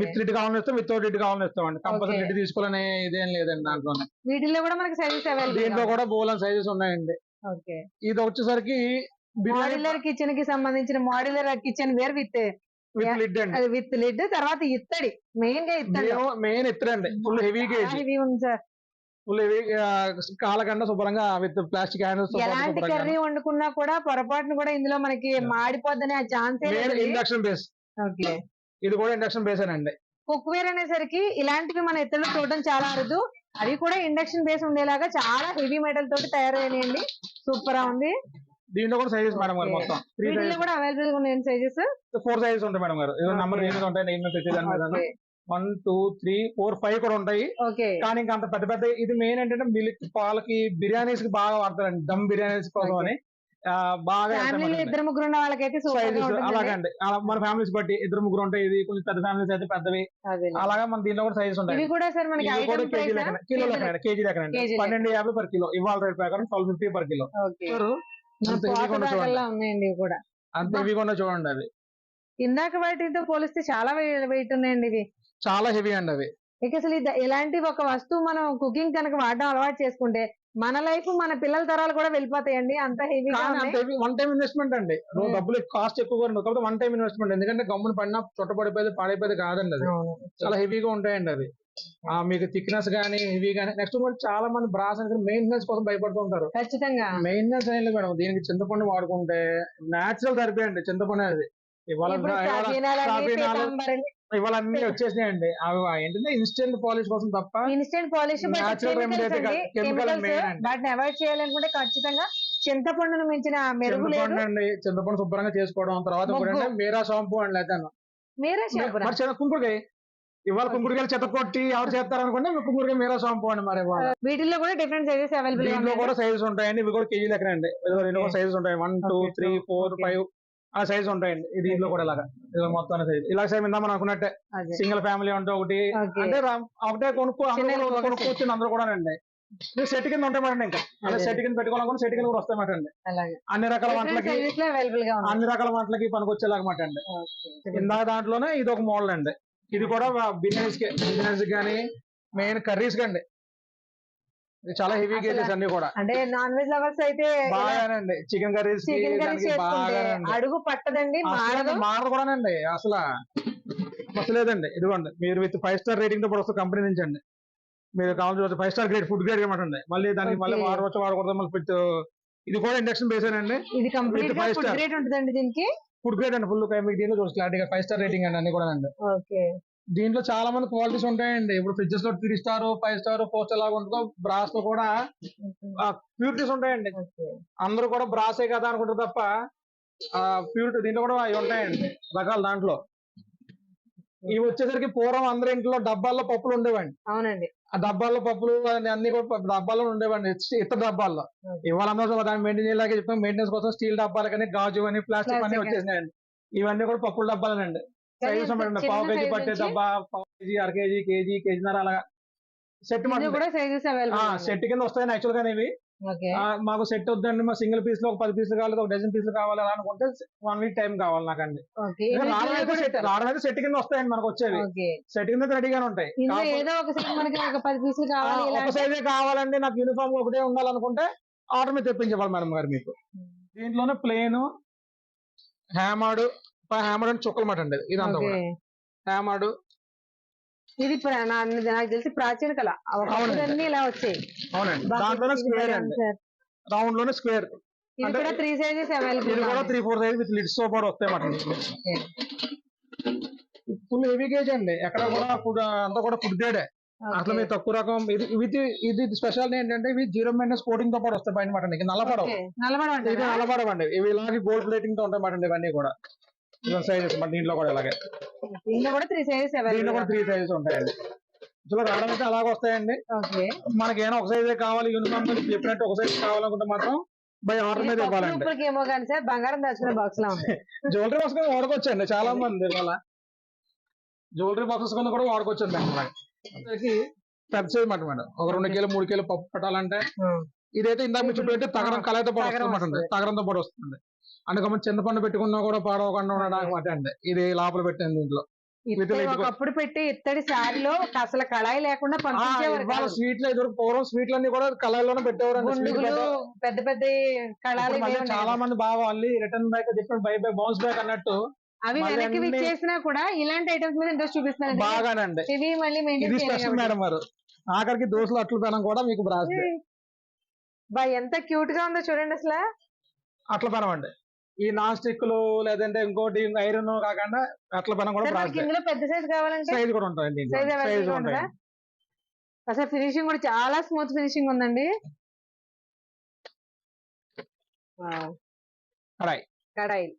విత్ లిడ్ కావాలని ఇస్తాం, వితౌట్ లిడ్ కావాలని ఇస్తామండి. కంపల్సరీ లిడ్ తీసుకోవాలని ఇదేం లేదండి దాంట్లోనే.
వీటిల్లో కూడా మనకి సైజెస్ అవైలబుల్.
దీంట్లో కూడా బోలన్ సైజెస్ ఉన్నాయండి. ఇది వచ్చేసరికి
మాడ్యులర్ కిచెన్ కి సంబంధించిన modular kitchen ware with
lid అండి.
With lid. తర్వాత ఇత్తడి, మెయిన్ గా ఇత్తడి,
మెయిన్ ఇత్తడి అండి. ఫుల్ హెవీ గేజ్,
హెవీ ఉంది సార్.
ఫుల్ హెవీ కాలకుండా శుభ్రంగా విత్ ప్లాస్టిక్ హ్యాండిల్స్.
ఎలాంటి కర్రీ వండుకున్నా కూడా పొరపాటును కూడా ఇందులో మనకి మాడిపోద్దని ఆ ఛాన్స్.
Induction base.
ఓకే,
ఇది కూడా ఇండక్షన్ బేస్ అండి.
కుక్ వేర్ అనేసరికి ఇలాంటివి మన ఇత్తడిలో చూడడం చాలా అరుదు. అవి కూడా ఇండక్షన్ బేస్ ఉండేలాగా చాలా హెవీ మెటల్ తోటి తయారయ్యాయండి. సూపర్ గా ఉంది.
దీంట్లో కూడా సైజెస్ మేడం గారు మొత్తం
వీటిలో కూడా అవైలబుల్ గా ఉన్నాయి సైజెస్.
4 సైజెస్ ఉంటాయి మేడం గారు. ఏదో నంబర్ ఏమి ఉంటాయి, నేను తెచ్చేదాని మీద 1 2 3 4 5 కూడా ఉంటాయి. కానీ ఇంకా అంత పెద్ద పెద్ద. ఇది మెయిన్ ఏంటంటే మిల్క్ పాలకి బిర్యానీస్ కి బాగా వాడతారండి. దమ్ బిర్యానీస్ కోసం అని బాగా.
ఇద్దరు ముగ్గురు ఉన్న వాళ్ళకైతే
అలాగండి. మన ఫ్యామిలీస్ బట్టి 2 3 ఉంటాయి. ఇది కొంచెం పెద్ద ఫ్యామిలీస్ అయితే పెద్దవి. అలాగా మన దీంట్లో కూడా సైజెస్ ఉంటాయి. కేజీ లెక్కన, కిలో లెక్కన, కేజీ లెక్కన 12.50 per kilo. ఇవాళ రేట్ ప్రకారం 12.50 per kilo. అంత హెవీ కూడా చూడండి. అవి
ఇందాక వాటితో పోలిస్తే చాలా వెయిట్ ఉన్నాయండి. ఇవి
చాలా హెవీ అండి. అవి
ఇక అసలు ఇలాంటి ఒక వస్తువు మనం కుకింగ్ కనుక వాడడం అలవాటు చేసుకుంటే మన లైఫ్ మన పిల్లల తరాలు కూడా వెళ్ళిపోతాయండి. అంత హెవీ.
వన్ టైం ఇన్వెస్ట్మెంట్ అండి. డబ్బులు కాస్ట్ ఎక్కువ కాకపోతే వన్ టైం ఇన్వెస్ట్మెంట్. ఎందుకంటే గమ్మున పడినా చుట్టపడిపోయేది పాడైపోయేది కాదండి. అది చాలా హెవీగా ఉంటాయండి. అది మీకు థిక్నెస్ గానీ హెవీ గానీ. నెక్స్ట్ చాలా మంది బ్రాస్ మెయింటెనెన్స్ కోసం భయపడుతూ ఉంటారు.
ఖచ్చితంగా
మెయింటెనెన్స్ ఏం లేదు మేడం. దీనికి చింతపండు వాడుకుంటే నేచురల్ థెరపీ అండి. చింతపండు అనేది ఇవాళ అన్ని వచ్చేసినాయండి. అవి ఏంటంటే ఇన్స్టెంట్ పాలిష్ కోసం తప్ప.
ఇన్స్టెంట్ పాలిష్ వాటిని అవాయిడ్ చేయాలనుకుంటే ఖచ్చితంగా చింతపండును మించిన మెరుగు లేదు
అండి. చింతపండు శుభ్రంగా చేసుకోవడం. తర్వాత మీరా షాంపూ అండి. అయితే కుంకుడుకాయ ఇవాళ కుంకుడుకాయలు చెత్త కొట్టి ఎవరు చేస్తారు అనుకుంటే కుంకుడుకాయ మీరా షాంపూ అండి. మరి
వీటిల్లో కూడా డిఫరెంట్ సైజెస్ అవైలబుల్.
దీంట్లో కూడా సైజెస్ ఉంటాయండి. ఇవి కూడా కేజీ లెక్కన అండి. దీంట్లో కూడా సైజెస్ ఉంటాయి. 1 2 3 4 5 ఆ సైజ్ ఉంటాయండి. దీంట్లో కూడా ఇలాగా మొత్తం సైజ్ ఇలా సైజ్ ఇందా మనం అనుకున్నట్టే. సింగిల్ ఫ్యామిలీ అంటే ఒకటి అంటే ఒకటే కొనుక్కోవచ్చు అందరూ కూడా అండి. సెట్ కింద ఉంటాయి మాట. ఇంకా అలా సెట్ కింద పెట్టుకోవాలనుకుంటే సెట్ కింద కూడా వస్తాయి మాట అండి. అన్ని రకాల వంటలకి పనికొచ్చేలాగా మాట అండి. ఇందాక దాంట్లోనే ఇది ఒక మోడల్ అండి. ఇది కూడా బిజినెస్ కానీ మెయిన్ కర్రీస్ కండి. ఇది చాలా హెవీ గేజెస్ అన్ని కూడా.
అంటే నాన్ వెజ్ లవర్స్ అయితే
బాగానండి. చికెన్ కర్రీస్
అడుగు పట్టదండి,
మాడదు కూడానండి. అసలు లేదండి. ఇదిగోండి మీరు విత్ 5 star రేటింగ్ తో కూడా వస్తుంది కంపెనీ నుంచి అండి. మీరు కావాల్సి 5 star గ్రేడ్ ఫుడ్ గ్రేడ్ అనమాట అండి. మళ్ళీ దానికి మళ్ళీ వాడకూడదు. మళ్ళీ ఇది కూడా ఇండక్షన్ బేస్ అండి.
ఇది కంప్లీట్ గా ఫుడ్ గ్రేడ్ ఉంటుందండి. దీనికి
ఫుడ్ గ్రేడ్ అండి. ఫుల్ మీకు దీంట్లో చూసి క్లారిటీగా 5 star రేటింగ్ అండి అన్ని కూడా అండి. దీంట్లో చాలా మంది క్వాలిటీస్ ఉంటాయండి. ఇప్పుడు ఫ్రిడ్జెస్ లో 3 star 5 star 4 star లాగా ఉంటుందో బ్రాస్ లో కూడా ప్యూరిటీస్ ఉంటాయండి. అందరూ కూడా బ్రాసే కదా అనుకుంటారు తప్ప ప్యూరిటీ దీంట్లో కూడా అవి ఉంటాయండి రకాలు. దాంట్లో ఇవి వచ్చేసరికి పూర్వం అందరి ఇంట్లో డబ్బాల్లో పప్పులు ఉండేవండి.
అవునండి.
ఆ డబ్బాల్లో పప్పులు అన్ని కూడా డబ్బాల్లో ఉండేవండి. ఇతర డబ్బాల్లో. ఇవాళ అందరూ దాన్ని మెయింటైన్ చేయలేక చెప్పాం. మెయింటెనెన్స్ కోసం స్టీల్ డబ్బాలు కానీ గాజు అని ప్లాస్టిక్ అన్ని వచ్చేసినాయండి. ఇవన్నీ కూడా పప్పుల డబ్బాలేనండి. సైజెస్ ఉంటాయండి. పావు కేజీ పట్టే డబ్బా, పావు కేజీ, అర కేజీ, కేజీ, కేజీన్నర అలాగా సెట్ సెట్ కింద వస్తాయని యాక్చువల్ గా ఇవి. మాకు సెట్ వద్దండి, మా సింగిల్ పీస్ లో ఒక 10 పీసులు కావాలి, ఒక డజన్ పీసులు కావాలి అలా అనుకుంటే 1 week టైం కావాలి నాకండి. రావడం అయితే సెట్ కింద వస్తాయండి మనకు వచ్చేవి. సెట్ కింద రెడీగానే ఉంటాయి. ఒక సైజే కావాలండి నాకు యూనిఫామ్ ఒకటే ఉండాలనుకుంటే ఆర్డర్ మీద తెప్పించేవాళ్ళు మేడం గారు మీకు. దీంట్లోనే ప్లేన్ హ్యామర్డ్ అని చుక్కలు మాట అండి. ఇదంతా కూడా హ్యామర్డ్.
ఇది నాకు తెలిసి ప్రాచీన కళ. అవునండి. ఇలా వచ్చాయి.
అవునండి. దాంట్లోనే స్క్వేర్ అండి. రౌండ్ లోనే స్క్వేర్.
ఇది కూడా 3 సైజెస్ అవైలబుల్.
ఇది కూడా 3 4 సైజ్ విత్ లిడ్స్ తో పాటు వస్తాయి మాట. ఫుల్ హెవీ గేజ్ అండి. ఎక్కడ కూడా ఫుడ్ అంతా కూడా ఫుడ్ గ్రేడే. అసలు మీరు తక్కువ రకం. ఇది స్పెషల్ ఏంటంటే ఇవి 0 మెయింటెనెన్స్ కోటింగ్ తో పాటు వస్తాయి పైన మాట. నల్లపడవండి. ఇవి నల్లపడవండి. ఇవి ఇలాగే గోల్డ్ ప్లేటింగ్ తో ఉంటాయి మాట. ఇవన్నీ కూడా సైజెస్ మరి దీంట్లో కూడా ఇలాగే
దీంట్లో కూడా 3 సైజెస్
దీంట్లో కూడా
అవైలబుల్.
3 సైజెస్ ఉంటాయండి. ఇందులో రావడం అయితే అలాగే వస్తాయండి.
ఓకే.
మనకేమైనా ఒక సైజే కావాలి యూనిఫామ్ చెప్పినట్టు ఒక సైజ్ కావాలనుకుంటే మాత్రం బై ఆర్డర్ మీద ఇవ్వాలండి.
ఏమో కానీ సార్ బంగారం దాచుకునే బాక్స్ లా ఉంది.
జ్యువెలరీ బాక్స్ కూడా వాడుకోవచ్చండి. చాలా మంది ఇవాళ జ్యువెలరీ బాక్సెస్ కింద కూడా వాడుకోవచ్చండి. అలాగే పెద్ద సైజ్ మాట మేడం. ఒక 2 కిలో 3 కిలో పప్పు పెట్టాలంటే ఇదైతే ఇందాక మీరు చూపెట్టి తగరం కలయితో పాటు వస్తుంది అన్నమాట. తగరంతో పాటు వస్తుంది. అందుకని చింతపండు పెట్టుకున్నా కూడా పాడవకుండా ఉండడానికి మాట అండి. ఇది లోపల పెట్టింది దీంట్లో.
ఒకప్పుడు పెట్టి ఇత్తడి శారీలో అసలు కళాయి లేకుండా పంపించేవారు.
స్వీట్లు ఎదురు పూర్వం స్వీట్లు అన్ని కూడా కళాయిలోనే పెట్టేవారు.
పెద్ద పెద్ద కళాలు
చాలా మంది బాగా అల్లి return back different by by bounce back అన్నట్టు
అవి వెనక్కి విచ్చేసినా కూడా ఇలాంటి ఐటమ్స్ మీద ఇంట్రెస్ట్ చూపిస్తున్నారు
బాగానండి.
ఇవి మళ్ళీ
ఇది స్పెషల్ మేడం వారు. ఆఖరికి దోశలు అట్లు పెనం కూడా మీకు బ్రాస్
ఎంత క్యూట్ గా ఉందో చూడండి అసలు.
అట్ల పెనం అండి. ఈ నాన్ స్టిక్లు లేదంటే ఇంకోటి ఐరన్ కాకుండా అట్ల పెనం కూడా బ్రాస్.
ఇందులో పెద్ద సైజ్ కావాలంటే
సైజ్ కూడా ఉంటాయండి.
సైజ్ ఉంటాయి. అసలు ఫినిషింగ్ కూడా చాలా స్మూత్ ఫినిషింగ్ ఉందండి. కడాయిలు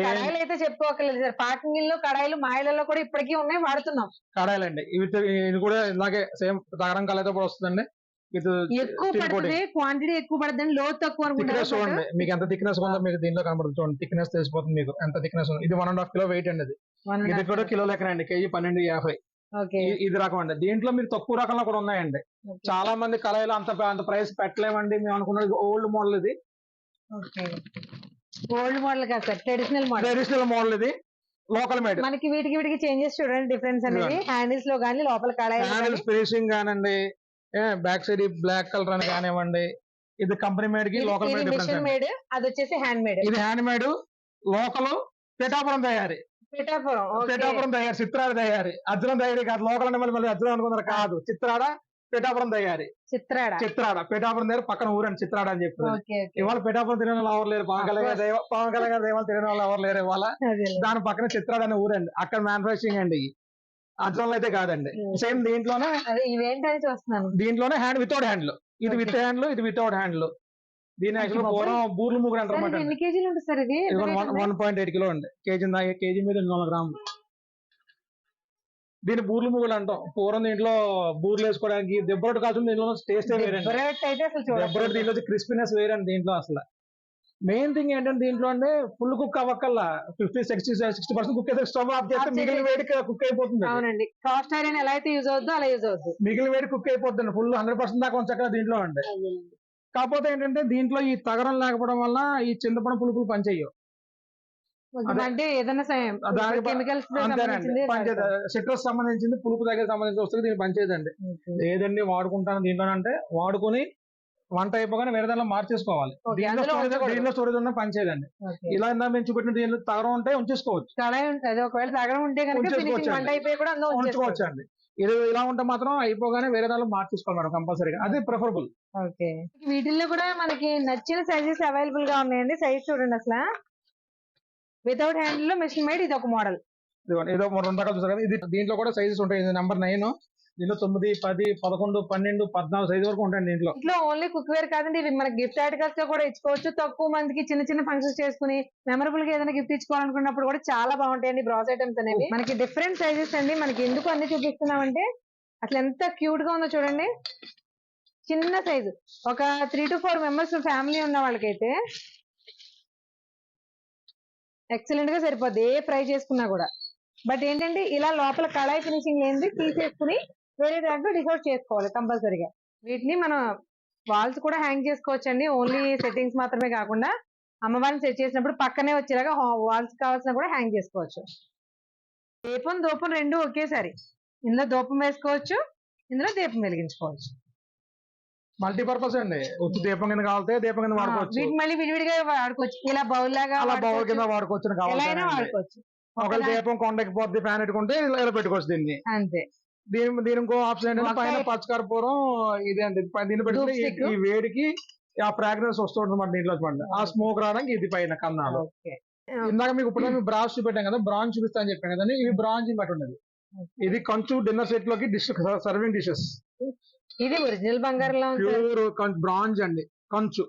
కడాయిలు అయితే చెప్పుకోకలేదు సార్. పాకింగ్ లో కడాయిలు మాయలలో కూడా ఇప్పటికీ ఉన్నాయి, వాడుతున్నాం.
కడాయిలు అండి ఇది కూడా ఇలాగే సేమ్ తగరం కలైతే కూడా వస్తుందండి.
ఎక్కువ పడుతుంది, క్వాంటిటీ ఎక్కువ పడుతుంది, లోతు తక్కువ అనుకుంటారు.
చూడండి మీకు ఎంత థిక్నెస్ ఉందో మీకు దీంట్లో కనబడుతుంది. చూడండి థిక్నెస్ తెలిసిపోతుంది మీకు ఎంత థిక్నెస్ ఉంది. ఇది 1.5 కిలో వెయిట్ అండి. ఇది కూడా కిలో లెక్కన అండి. కేజీ 12.50. ఇది రకం అండి. దీంట్లో మీకు తక్కువ రకంలో కూడా ఉన్నాయండి. చాలా మంది కళాయిలు అంత ప్రైస్ పెట్టలేమండి మేము అనుకున్నది. ఓల్డ్ మోడల్ ఇది.
ఓల్డ్ మోడల్ కాదు సార్, ట్రెడిషనల్ మోడల్.
ఇది లోకల్ మేడ్.
మనకి వీటికి చేంజెస్ చూడండి డిఫరెన్స్ అనేది. హ్యాండిల్స్ లో గానీ లోపల కళాయి
ఫినిషింగ్ కానండి, బ్యాక్ సైడ్ బ్లాక్ కలర్ అని కానివ్వండి. ఇది కంపెనీ మేడ్ కి లోకల్ మేడ్ డిఫరెన్స్
మేడ్. అది వచ్చేసి హ్యాండ్ మేడ్.
ఇది హ్యాండ్ మేడ్ లోకల్ పిఠాపురం తయారీ. పిఠాపురం తయారీ, చిత్రాడ తయారీ. అర్జునం తయారీ కాదు. లోకల్ అంటే మళ్ళీ అర్జునం అనుకున్నారు కాదు. చిత్రాడ పిఠాపురం తయారీ. చిత్రాడ పిఠాపురం దగ్గర పక్కన ఊరండి చిత్రాడ అని చెప్పారు. ఇవాళ పిఠాపురం తిరిగిన వాళ్ళు ఎవరు లేరు. పవన్ కళ్యాణ్ గారు దేవాలు తిరిగిన వాళ్ళు ఎవరు లేరు ఇవాళ. దాని పక్కన చిత్రాడ అనే ఊరండి. అక్కడ మ్యానుఫాక్చరింగ్ అండి. అర్జునంలో అయితే కాదండి. సేమ్ దీంట్లోనే దీంట్లోనే హ్యాండ్ వితౌట్ హ్యాండ్లు. ఇది విత్ హ్యాండ్లు, ఇది వితౌట్ హ్యాండ్లు. దీని యాక్చువల్ పూర్వం బూర్లు ముగ్గురు అంటారు. 1.8 కిలో అండి. కేజీ మీద 200 గ్రాములు. దీన్ని బూర్లు ముగ్గులు అంటాం. పూర్వం దీంట్లో బూర్లు వేసుకోవడానికి దెబ్బరొట్టు కాల్చుంది. దీంట్లో టేస్ట్ వేరండి. దెబ్బరొట్టు దీంట్లో క్రిస్పీనెస్ వేరండి. దీంట్లో అసలు మెయిన్ థింగ్ ఏంటంటే దీంట్లో అంటే ఫుల్ కుక్ అవ్వకల్లా 50-60% కుక్ అయితే స్టవ్ ఆఫ్ చేస్తే మిగిలిన వేడి కుక్ అయిపోతుంది.
అవునండి. కాస్ట్ ఐరన్ ఎలా అయితే యూజ్ అవుతుందో అలా యూజ్ అవుతుంది.
మిగిలిన వేడి కుక్ అయిపోతుంది. ఫుల్ 100% దాకా ఉంచక దీంట్లో అండి. కాకపోతే ఏంటంటే దీంట్లో ఈ తగరం లేకపోవడం వల్ల ఈ చింతపండు పులుపులు పనిచేయవు.
అంటే ఏదైనా కెమికల్స్
సిట్రస్ సంబంధించింది పులుపు దగ్గర సంబంధించి వస్తుంది. దీన్ని పనిచేయదండి. ఏదండి వాడుకుంటాను దీంట్లో అంటే వాడుకొని వంట అయిపోగానే వేరే దాంట్లో మార్చేసుకోవాలి. దీంట్లో స్టోరేజ్ ఉన్న పనిచేయదండి. ఇలా మేము చూపెట్టిన దీంట్లో తగరం ఉంటే ఉంచేసుకోవచ్చు.
ఒకవేళ తగరం ఉంటే
ఉంచుకోవచ్చు అండి. ఇది ఇలా ఉంటే మాత్రం అయిపోగానే వేరే దాంట్లో మార్చేసుకోవాలి మేడం కంపల్సరీగా. అది ప్రిఫరబుల్.
వీటిల్లో కూడా మనకి నచ్చిన సైజెస్ అవైలబుల్ గా ఉన్నాయండి. సైజ్ చూడండి అసలు. వితౌట్ హ్యాండిల్ లో మిషన్ మేడ్. ఇది ఒక మోడల్.
ఏదో 2 రకాలు చూసారు కదా. ఇది దీంట్లో కూడా సైజెస్ ఉంటాయి. ఇది నెంబర్ 9. దీంట్లో 9, 10, 11, 12, 14 సైజ్ వరకు ఉంటాయి. దీంట్లో
ఓన్లీ కుక్ వేర్ కాదండి. ఇవి మనకి గిఫ్ట్ ఆర్టికల్స్ గా కూడా ఇచ్చుకోవచ్చు. తక్కువ మందికి చిన్న చిన్న ఫంక్షన్స్ చేసుకుని మెమరబుల్ గా ఏదైనా గిఫ్ట్ ఇచ్చుకోవాలనుకున్నప్పుడు కూడా చాలా బాగుంటాయండి బ్రాస్ ఐటమ్స్ అనేవి. మనకి డిఫరెంట్ సైజెస్ అండి. మనకి ఎందుకు అన్ని చూపిస్తున్నామంటే అసలు ఎంత క్యూట్ గా ఉందో చూడండి. చిన్న సైజు ఒక 3 to 4 మెంబర్స్ ఫ్యామిలీ ఉన్న వాళ్ళకైతే ఎక్సలెంట్ గా సరిపోద్ది ఏ ఫ్రై చేసుకున్నా కూడా. బట్ ఏంటంటే ఇలా లోపల కళాయి ఫినిషింగ్ లేనిది తీసేసుకుని వేరే దాంట్లో డిసౌట్ చేసుకోవాలి కంపల్సరీగా. వీటిని మనం వాల్స్ కూడా హ్యాంగ్ చేసుకోవచ్చు అండి. ఓన్లీ సెట్టింగ్స్ మాత్రమే కాకుండా అమ్మవారిని సెట్ చేసినప్పుడు పక్కనే వచ్చేలాగా వాల్స్ కావాల్సిన కూడా హ్యాంగ్ చేసుకోవచ్చు. దూపం రెండు ఒకేసారి. ఇందులో దూపం వేసుకోవచ్చు, ఇందులో దీపం వెలిగించుకోవచ్చు.
మల్టీపర్పస్ అండి. దీపం కింద కావాలంటే దీపం కింద వాడుకోవచ్చు.
వీటి మళ్ళీ విడివిడిగా వాడుకోవచ్చు. ఇలా బౌల్ లాగా
బౌల్ కింద వాడుకోవచ్చు.
వాడుకోవచ్చు.
ఒక దీపం కొండకి పోతే ఫ్యాన్ పెట్టుకుంటే ఇలా పెట్టుకోవచ్చు దీన్ని.
అంతే.
దీని ఇంకో ఆప్షన్ ఏంటంటే పైన పచ్చకర్పూరం ఇది అండి. దీన్ని పెట్టుకుంటే ఈ వేడికి ఆ ఫ్రాగ్రెన్స్ వస్తుంటుంది మన దీంట్లో చూడండి. ఆ స్మోక్ రావడానికి ఇది పైన కన్నాలు. ఇందాక మీకు ఇప్పుడు బ్రాంచ్ చూపెట్టాం కదా. బ్రాంచ్ చూపిస్తా అని చెప్పాను కదండి. ఇవి బ్రాంచ్ పట్టుండేది. ఇది కంచు డిన్నర్ సెట్ లోకి డిష్ సర్వింగ్ డిషెస్.
ఇది ఒరిజినల్ బంగారంలో
ప్యూర్ బ్రాంజ్ అండి. కంచు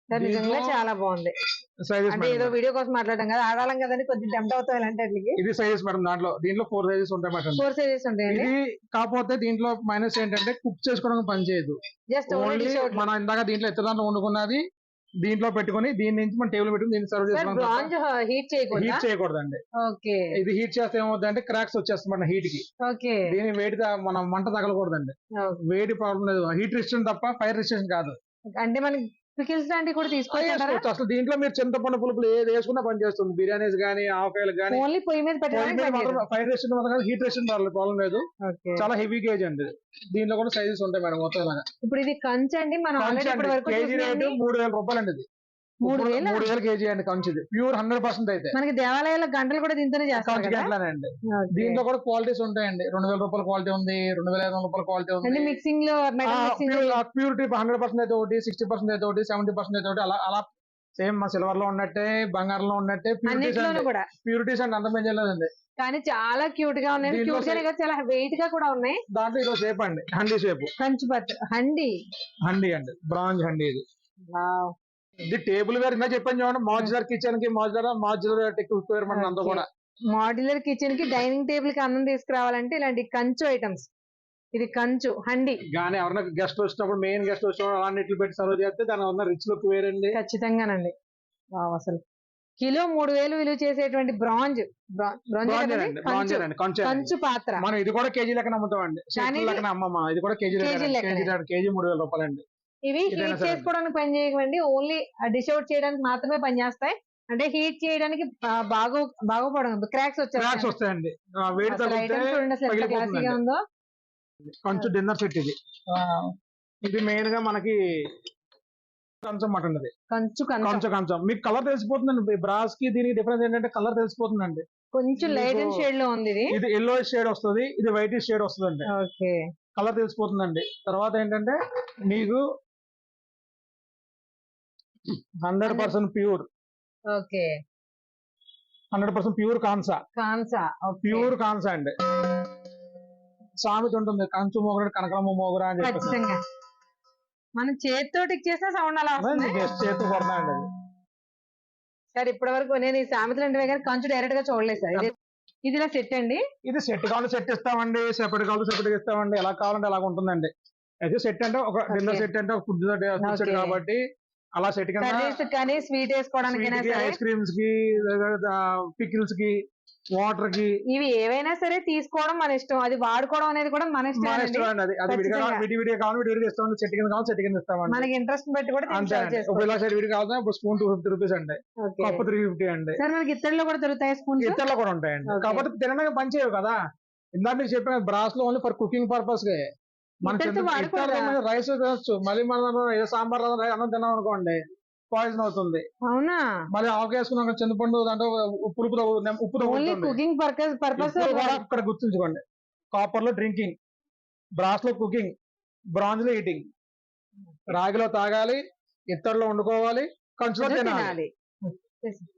నిజంగా చాలా బాగుంది.
సైజెస్
అంటే ఏదో వీడియో కోసం మాట్లాడడం కదా, ఆడాలం కదండి, కొంచెం టెంప్ట్ అవుతాం ఇలాంటి వాటికి.
ఇది సైజెస్ మేడం. దీంట్లో 4 సైజెస్ ఉంటాయి మేడం.
4 సైజెస్ ఉంటాయండి.
ఇది కాకపోతే దీంట్లో మైనస్ ఏంటంటే కుక్ చేసుకోవడానికి పని చేయదు.
జస్ట్
ఓన్లీ మనం ఇందాక దీంట్లో ఇతర దాంట్లో వండుకున్నది దీంట్లో పెట్టుకొని దీని నుంచి మనం టేబుల్ పెట్టుకుని దీన్ని సర్వ్
బ్రాంజ్ హీట్
హీట్ చేయకూడదండి.
ఓకే
ఇది హీట్ చేస్తే ఏమవుతుంది అంటే క్రాక్స్ వచ్చేస్తుంది మన హీట్ కి.
ఓకే
దీని వేడి మనం మంట తగలకూడదండి. వేడి ప్రాబ్లం లేదు, హీట్ రిస్ట్రిక్షన్ తప్ప ఫైర్ రిస్ట్రిక్షన్ కాదు.
అంటే మనకి పికిల్స్ లాంటివి కూడా తీసుకోవచ్చు.
అసలు దీంట్లో మీరు చింతపండు పులుపులు ఏది వేసుకున్నా పని చేస్తుంది. బిర్యానీస్ గానీ ఆవకాయలు గానీ
ఓన్లీ పొయ్యి మీద పెట్టడానికి
ఫైర్ రెస్టారెంట్ మాత్రం హీట్ రెస్టారెంట్ ప్రాబ్లం లేదు. చాలా హెవీ కేజీ అండి. దీంట్లో కూడా సైజెస్ ఉంటాయి మేడం మొత్తం.
ఇప్పుడు ఇది కంచు అండి, మనం
కేజీ రేటు 3000 రూపాయలు అండి. ఇది 3000 కేజీ అండి కంచు. ఇది ప్యూర్ 100% అయితే.
మనకి దేవాలయాల గంటలు కూడా దీంతోనే చేస్తారు
గంటలేనండి. దీంట్లో కూడా క్వాలిటీస్ ఉంటాయండి. 2000 రూపాయల క్వాలిటీ ఉంది, 2500 రూపాయల క్వాలిటీ ఉంది.
మిక్సింగ్ లో
ప్యూరిటీ 100% అయితే ఒకటి, 60% అయితే ఒకటి, 70% అయితే ఒకటి, అలా సేమ్ మా సిల్వర్ లో ఉన్నట్టే బంగారంలో ఉన్నట్టే ప్యూరిటీస్ అండి. అంత పెంచలేదండి.
కానీ చాలా క్యూట్ గా ఉన్నాయి. క్యూట్ గానే కాదు, చాలా వెయిట్ గా కూడా ఉన్నాయి.
దాంట్లో ఇదో షేప్ అండి, హండీ షేప్.
కంచు పట్టు హండీ
అండి, బ్రాంజ్ హండీ. ఇది టేబుల్ వేర్ ఇంకా చెప్పాను చూడండి. మాడ్యులర్ కిచెన్ కి మాడ్యులర్ టెక్వేర్ మనం అంతా కూడా.
మాడ్యులర్ కిచెన్ కి డైనింగ్ టేబుల్ కి అన్నం తీసుకురావాలంటే ఇలాంటి కంచు ఐటమ్స్. ఇది కంచు హండీ.
కానీ ఎవరైనా గెస్ట్ వచ్చినప్పుడు, మెయిన్ గెస్ట్ వచ్చినప్పుడు అలాంటి పెట్టి సర్వ్ చేస్తే దాని ఉన్న రిచ్ లుక్ వేరండి.
ఖచ్చితంగానండి. అసలు కిలో 3000 విలువ చేసేటువంటి బ్రాంజ్ కంచు పాత్ర.
మనం ఇది కూడా కేజీ లెక్కన అమ్ముతామండి. లెక్కన అమ్మమ్మ ఇది కూడా కేజీ 3000 రూపాయలండి.
ఇవి హీట్ చేసుకోవడానికి పని చేయకండి, ఓన్లీ డిష్ అవుట్ చేయడానికి మాత్రమే పనిచేస్తాయి. అంటే హీట్ చేయడానికి బాగోపడం క్రాక్స్
వస్తాయండి.
ఉందో
కొంచెం డిన్నర్ సెట్ ఇది. ఇది మెయిన్ గా మనకి కంచం మటన్. అది కంచం మీకు కలర్ తెలిసిపోతుందండి. బ్రాస్ కి దీనికి డిఫరెన్స్ ఏంటంటే కలర్ తెలిసిపోతుందండి.
కొంచెం లైట్ అండ్ షేడ్ లో ఉంది.
ఇది ఎల్లో షేడ్ వస్తుంది, ఇది వైట్ షేడ్ వస్తుంది. కలర్ తెలిసిపోతుందండి. తర్వాత ఏంటంటే మీకు 100% ప్యూర్.
ఓకే
100% ప్యూర్ కాన్సా అండి. సామెత ఉంటుంది, కంచు మోగరు కనకలమ్మ మోగరా అని చెప్పి.
మనం చేతితోటి చేసిన సౌండ్ అలా
చేతి కొడతాండి.
సరే ఇప్పటి వరకు నేను ఈ సామెతలు అంటే కానీ కంచు డైరెక్ట్ గా చూడలేదు సార్. ఇది ఇలా సెట్ అండి.
ఇది సెట్ కావాలి సెట్ ఇస్తామండి, సెపరేట్ కావాలి సెపరేట్ ఇస్తామండి. ఎలా కావాలంటే అలాగ ఉంటుందండి. అయితే సెట్ అంటే ఒక డిన్నర్ సెట్ అంటే ఒక ఫుడ్ సెట్ కాబట్టి అలా సెట్
కానీ స్వీట్ వేసుకోవడానికి,
ఐస్ క్రీమ్స్ కి, పికిల్స్ కి, వాటర్ కి,
ఇవి ఏవైనా సరే తీసుకోవడం మన ఇష్టం. అది వాడుకోవడం అనేది కూడా మన ఇష్టం అండి.
అది విడివిడిగా కావాలి విడివిడిగా ఇస్తామండి. సెట్ కింద కావాలి సెట్ కింద ఇస్తామండి.
మనకి ఇంట్రెస్ట్ బట్టి కూడా
అంతే. ఒకవేళ సైడ్ విడి కావాలి స్పూన్ 250 రూపీస్ అండి, కప్పు 350 అండి.
సార్ మనకి ఇత్తడిలో కూడా దొరుకుతాయి స్పూన్స్.
ఇత్తడిలో కూడా ఉంటాయండి. కాబట్టి తినడానికి పని చేయవు కదా. ఇందాక మీకు చెప్పిన బ్రాస్ లో ఓన్లీ ఫర్ కుకింగ్ పర్పస్ గా మనం రైస్ తినొచ్చు. మళ్ళీ మనం ఏదో సాంబార్ అన్నం తిన్నాం అనుకోండి పాయిజన్ అవుతుంది.
అవునా?
మళ్ళీ ఆకు వేసుకున్నాక చింతపండు దాంట్లో ఉప్పు
కుకింగ్ పర్పస్
ఇక్కడ గుర్తుంచుకోండి. కాపర్ లో డ్రింకింగ్, బ్రాస్ లో కుకింగ్, బ్రాంజ్ లో ఈటింగ్. రాగిలో తాగాలి, ఇత్తడిలో వండుకోవాలి, కంచులో తినాలి.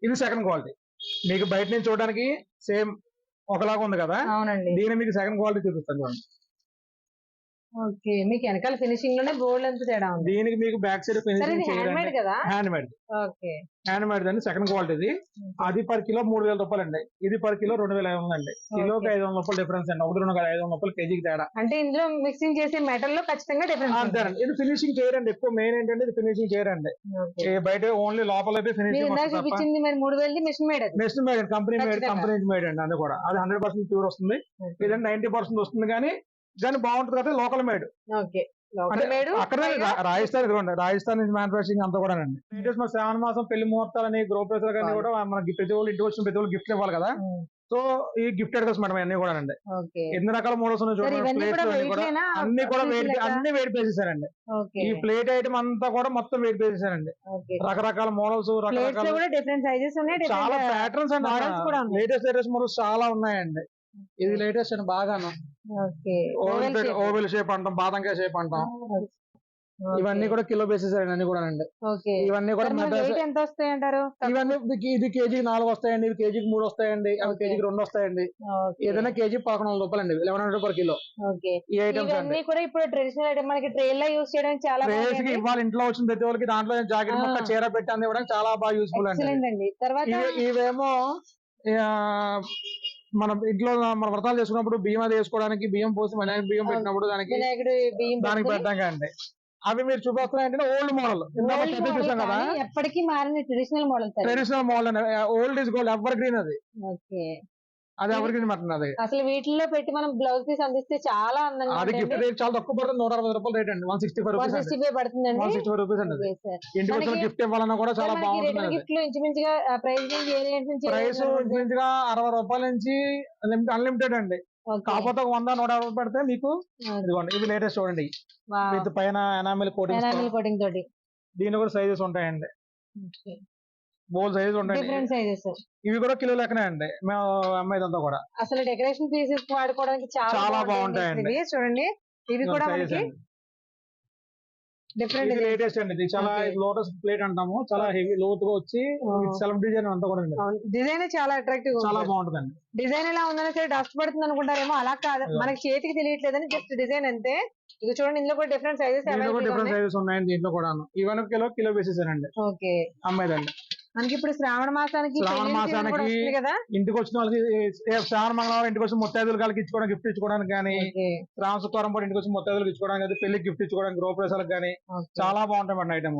ఇది సెకండ్ క్వాలిటీ. మీకు బయట నుంచి చూడడానికి సేమ్ ఒకలాగా ఉంది కదా.
అవునండి.
దీని మీకు సెకండ్ క్వాలిటీ చూపిస్తాను.
ఓకే, మీకు వెనకాల ఫినిషింగ్ లోనే బోల్డ్ అంత తేడా ఉంది.
దీనికి మీకు back side finishing hand made.
Okay,
hand made అండి. Second quality. అది పర్ కిలో 3000 రూపాయలు అండి. ఇది పర్ కిలో 2500 అండి. కిలోకి 500 రూపాయలు డిఫరెన్స్ అండి. 500 రూపాయలు కేజీకి తేడా.
అంటే ఇందులో మిక్సింగ్ చేసే మెటల్ లో ఖచ్చితంగా డిఫరెన్స్
అంతేనండి. ఇది ఫినిషింగ్ చేయరండి. ఎక్కువ మెయిన్ ఏంటంటే ఇది ఫినిషింగ్ చేయరండి. బయట ఓన్లీ లోపల అయితే ఫినిషింగ్.
చూపించింది 3000 machine made.
Machine made company made అండి. అది కూడా అది 100% ప్యూర్ వస్తుంది. ఇదంటే 90% వస్తుంది. కానీ బాగుంటుంది కదా లోకల్ మేడ్. అక్కడ రాజస్థాన్, ఇదిగోండి రాజస్థాన్ నుంచి మ్యానుఫాక్చరింగ్ అంతా కూడా అండి. మా శ్రావణ మాసం పెళ్లి ముహూర్తాలని గృహప్రవేశాలు కానీ కూడా మనకి ప్రతి వాళ్ళు ఇంటికి వచ్చిన ప్రతి వాళ్ళు గిఫ్ట్ ఇవ్వాలి కదా. సో ఈ గిఫ్ట్ ఐటమ్స్ మేడం అన్ని కూడా అండి. ఎన్ని రకాల మోడల్స్ ఉన్నాయి చూడండి. అన్ని వెయిట్ చేసేసారండి. ఈ ప్లేట్ ఐటమ్ అంతా కూడా మొత్తం వెయిట్ చేసేసారండి. రకరకాల మోడల్స్, చాలా ప్యాటర్న్స్ అండి. లేటెస్ట్ మోడల్స్ చాలా ఉన్నాయండి. ఇది లేటెస్ట్ అండి బాగాను. ఓవెల్ షేప్ అంటాం, బాదంకాయ షేప్ అంటాం. ఇవన్నీ కూడా కిలో బేసిస్ అండి అన్ని కూడా అండి.
ఓకే.
ఇవన్నీ కూడా మెటల్స్.
వెయిట్ ఎంత వస్తాయి అంటారు?
ఇవన్నీ ఇది కేజీకి 4 వస్తాయండి, ఇది కేజీకి 3 వస్తాయండి, అవి కేజీకి 2 వస్తాయండి. ఏదైనా కేజీ 1100 రూపాయలండి, 1100 పర్ కిలో.
ఓకే.
ఈ ఐటమ్స్ అండి.
ఇవన్నీ కూడా ఇప్పుడు ట్రెడిషనల్ ఐటమ్ మనకి ట్రేల్లో యూస్ చేయడానికి చాలా
రేస్ కి
బాగుంది.
ఇవాళ ఇంట్లో వచ్చిన ప్రతి ఒక్కరికి దాంట్లో జాకెట్ ముక్క చీర పెట్టి అందివ్వడానికి చాలా బాగా యూస్ఫుల్ అండి.
ఎక్సలెంట్ అండి. తర్వాత
ఇవేమో ఆ, మన ఇంట్లో మన వ్రతాలు చేసుకున్నప్పుడు బియ్యం అది వేసుకోవడానికి, బియ్యం పోసి వినాయక బియ్యం పెట్టినప్పుడు
వినాయకుడు బియ్యం
దానికి పెట్టాక అండి. అవి మీరు చూపిస్తున్నాయంటే ఓల్డ్ మోడల్ చూసాం కదా,
ఎప్పటికీ మారిన ట్రెడిషనల్ మోడల్.
ట్రెడిషనల్ మోడల్ అండి. Old is gold, ever green అది.
ఓకే.
అది ఎవర్ గ్రీన్ మటన్ అది.
అసలు వీటిల్లో పెట్టి మనం బ్లౌజ్ పీస్ అందిస్తే చాలా అందంగా
అది గిఫ్ట్ రేట్ చాలా తక్కువ పడుతుంది, 160 రూపాయలు రేట్ అండి. 165 రూపీస్
165 పడుతుందండి.
165 రూపీస్ అండి. ఇంటికి వచ్చిన గిఫ్ట్ ఇవ్వాలన్నా కూడా చాలా బాగుంటుంది.
గిఫ్ట్ లో ఇంచుమించుగా ప్రైస్ రేంజ్ ఏ రేంజ్ నుంచి
ప్రైస్ ఇంచుమించుగా 60 రూపాయల నుంచి అన్లిమిటెడ్ అండి. కాకపోతే 100, 150 పెడితే మీకు ఇదిగోండి, ఇవి లేటెస్ట్ చూడండి, విత్ పైన ఎనామిల్
కోటింగ్ తోటి.
దీని కూడా సైజెస్ ఉంటాయండి, బోల్ సైజెస్ ఉంటాయి.
Different sizes.
ఇవి కూడా కిలో లెక్కనే అండి మేము అమ్మాయిదంతా కూడా.
అసలు డెకరేషన్ పీసెస్ వాడుకోవడానికి చాలా
బాగుంటాయండి.
చూడండి, ఇవి కూడా మనకి డిఫరెంట్
లేటెస్ట్ అండి. ఇది చాలా లోటస్ ప్లేట్ అంటాము, చాలా హెవీ లోతుగా వచ్చి సెల్ఫ్ డిజైన్ అంతా కూడా అండి.
డిజైన్ చాలా అట్రాక్టివ్,
చాలా బాగుంటుందండి.
డిజైన్ ఎలా ఉందని సరే డస్ట్ పడుతుంది అనుకుంటారేమో, అలా కాదు, మనకి చేతికి తెలియట్లేదని జస్ట్ డిజైన్ అంతే. ఇది చూడండి, ఇందులో కూడా డిఫరెంట్ సైజెస్
ఉన్నాయండి. దీంట్లో కూడా ఇవన్నీ కిలో బేసిస్ అండి.
ఓకే.
అమ్మాయిదండి.
మనకి ఇప్పుడు శ్రావణ మాసానికి కదా,
ఇంటికి వచ్చిన వాళ్ళకి శ్రావణ మంగళవారం ఇంటికి వచ్చి ముత్తైదులు కాళ్ళకి ఇచ్చుకోవడానికి, గిఫ్ట్ ఇచ్చుకోవడానికి కానీ, రామ శుక్రవారం పాటు ఇంటికి వచ్చి ముత్తైదులకు ఇచ్చుకోవడానికి, పెళ్లికి గిఫ్ట్ ఇచ్చుకోవడానికి, గృహప్రవేశాలకు కానీ చాలా బాగుంటాయి మేడం ఐటమ్.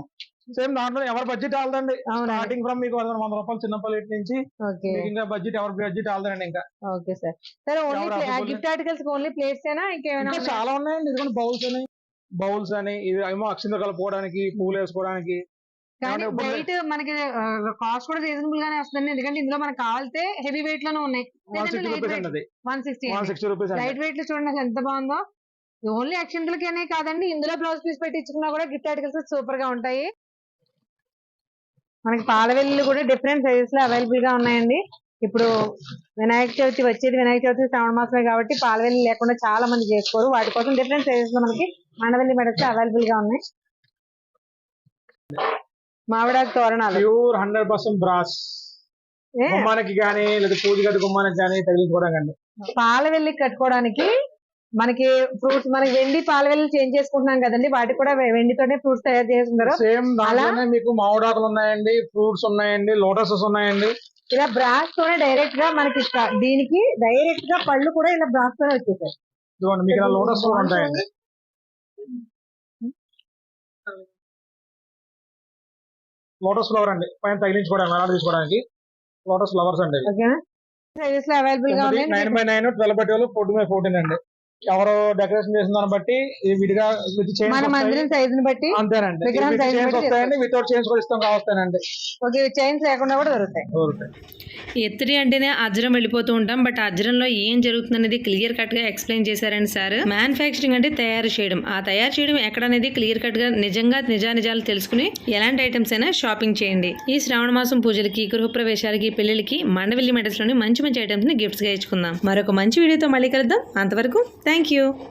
సేమ్ దాంట్లో ఎవరి బడ్జెట్ ఆల్దండి. స్టార్టింగ్ ఫ్రమ్ మీకు 100 రూపాయలు చిన్న ప్లేట్ నుంచి ఇంకా బడ్జెట్ ఎవరి బడ్జెట్ ఆల్దండి. ఇంకా
ఓకే సార్. సరే, only gift articles only plates ఏనా, ఇంకేమైనా
చాలా ఉన్నాయండి. ఇదిగోండి బౌల్స్ అని, ఇది ఏమో అక్షింతలు కలుపుకోవడానికి, పూలు వేసుకోవడానికి.
కానీ వెయిట్ మనకి కాస్ట్ కూడా రీజనబుల్ గానే వస్తుంది, ఎందుకంటే ఇందులో మనకు కావాలితే హెవీ వెయిట్ లోనే ఉన్నాయి.
160 రూపీస్.
లైట్ వెయిట్ లో చూడండి అసలు ఎంత బాగుందో. ఓన్లీ అక్షింతలకేనే కాదండి, ఇందులో బ్లౌజ్ పీస్ పెట్టి ఇచ్చుకున్నా కూడా గిఫ్ట్ ఆర్టికల్స్ సూపర్ గా ఉంటాయి. మనకి పాలవెల్లి కూడా డిఫరెంట్ సైజెస్ లో అవైలబుల్ గా ఉన్నాయండి. ఇప్పుడు వినాయక చవితి వచ్చేది, వినాయక చవితి శ్రావణ మాసమే కాబట్టి పాలవెల్లి లేకుండా చాలా మంది చేసుకోరు. వాటి కోసం డిఫరెంట్ సైజెస్ లో మనకి మండవెల్లి మెడల్స్ అవైలబుల్ గా ఉన్నాయి. మామిడాకు తోరణాలు
ప్యూర్ 100% బ్రాస్, గుమ్మానికి కానీ లేదా పూజ గది గుమ్మానికి కానీ తగిలించుకోవడానికి.
పాలవెల్లి కట్టుకోవడానికి మనకి ఫ్రూట్స్, మనకి వెండి పాలవెల్లి చేంజ్ చేసుకుంటున్నాం కదండి, వాటికి కూడా వెండితోనే ఫ్రూట్స్ తయారు చేసుకుంటారు.
సేమ్ దాంట్లోనే మీకు మామిడాకులు ఉన్నాయండి, ఫ్రూట్స్ ఉన్నాయండి, లోటసెస్ ఉన్నాయండి.
ఇలా బ్రాస్ తోనే డైరెక్ట్ గా మనకి దీనికి డైరెక్ట్ గా పళ్ళు కూడా ఇలా బ్రాస్ తోనే వచ్చేసాయి.
ఇదిగోండి, మీకు ఇలా లోటస్ కూడా ఉంటాయండి. లోటస్ ఫ్లవర్ అండి, పైన తగిలించుకోవడానికి, వేలాడ తీసుకోవడానికి లోటస్ ఫ్లవర్స్ అండి.
సైజెస్ లో అవైలబుల్ గా ఉన్నాయి.
9x9, 12x12, 14x14 అండి. ఎవరు డెకరేషన్ చేసిన దాన్ని బట్టి విడిగా
మన మందిరం సైజుని బట్టి
అంతేనండి. వస్తాయండి, వితౌట్ చైన్స్ కూడా ఇస్తాం కావస్తానండి.
ఓకే, చైన్స్ లేకుండా కూడా దొరుకుతాయి.
ఎత్తిడి అంటేనే అజ్రం వెళ్ళిపోతూ ఉంటాం, బట్ అజ్రంలో ఏం జరుగుతుందనేది క్లియర్ కట్ గా ఎక్స్ప్లెయిన్ చేశారండి సార్. మ్యానుఫ్యాక్చరింగ్ అంటే తయారు చేయడం, ఆ తయారు చేయడం ఎక్కడనేది క్లియర్ కట్ గా నిజాలు తెలుసుకుని ఎలాంటి ఐటమ్స్ అయినా షాపింగ్ చేయండి. ఈ శ్రావణ మాసం పూజలకి, గృహప్రవేశాలకి, పెళ్లికి మండవెల్లి మెటల్స్ లోని మంచి ఐటమ్స్ ని గిఫ్ట్స్ గా ఇచ్చుకుందాం. మరొక మంచి వీడియోతో మళ్ళీ కలుద్దాం. అంతవరకు థ్యాంక్ యూ.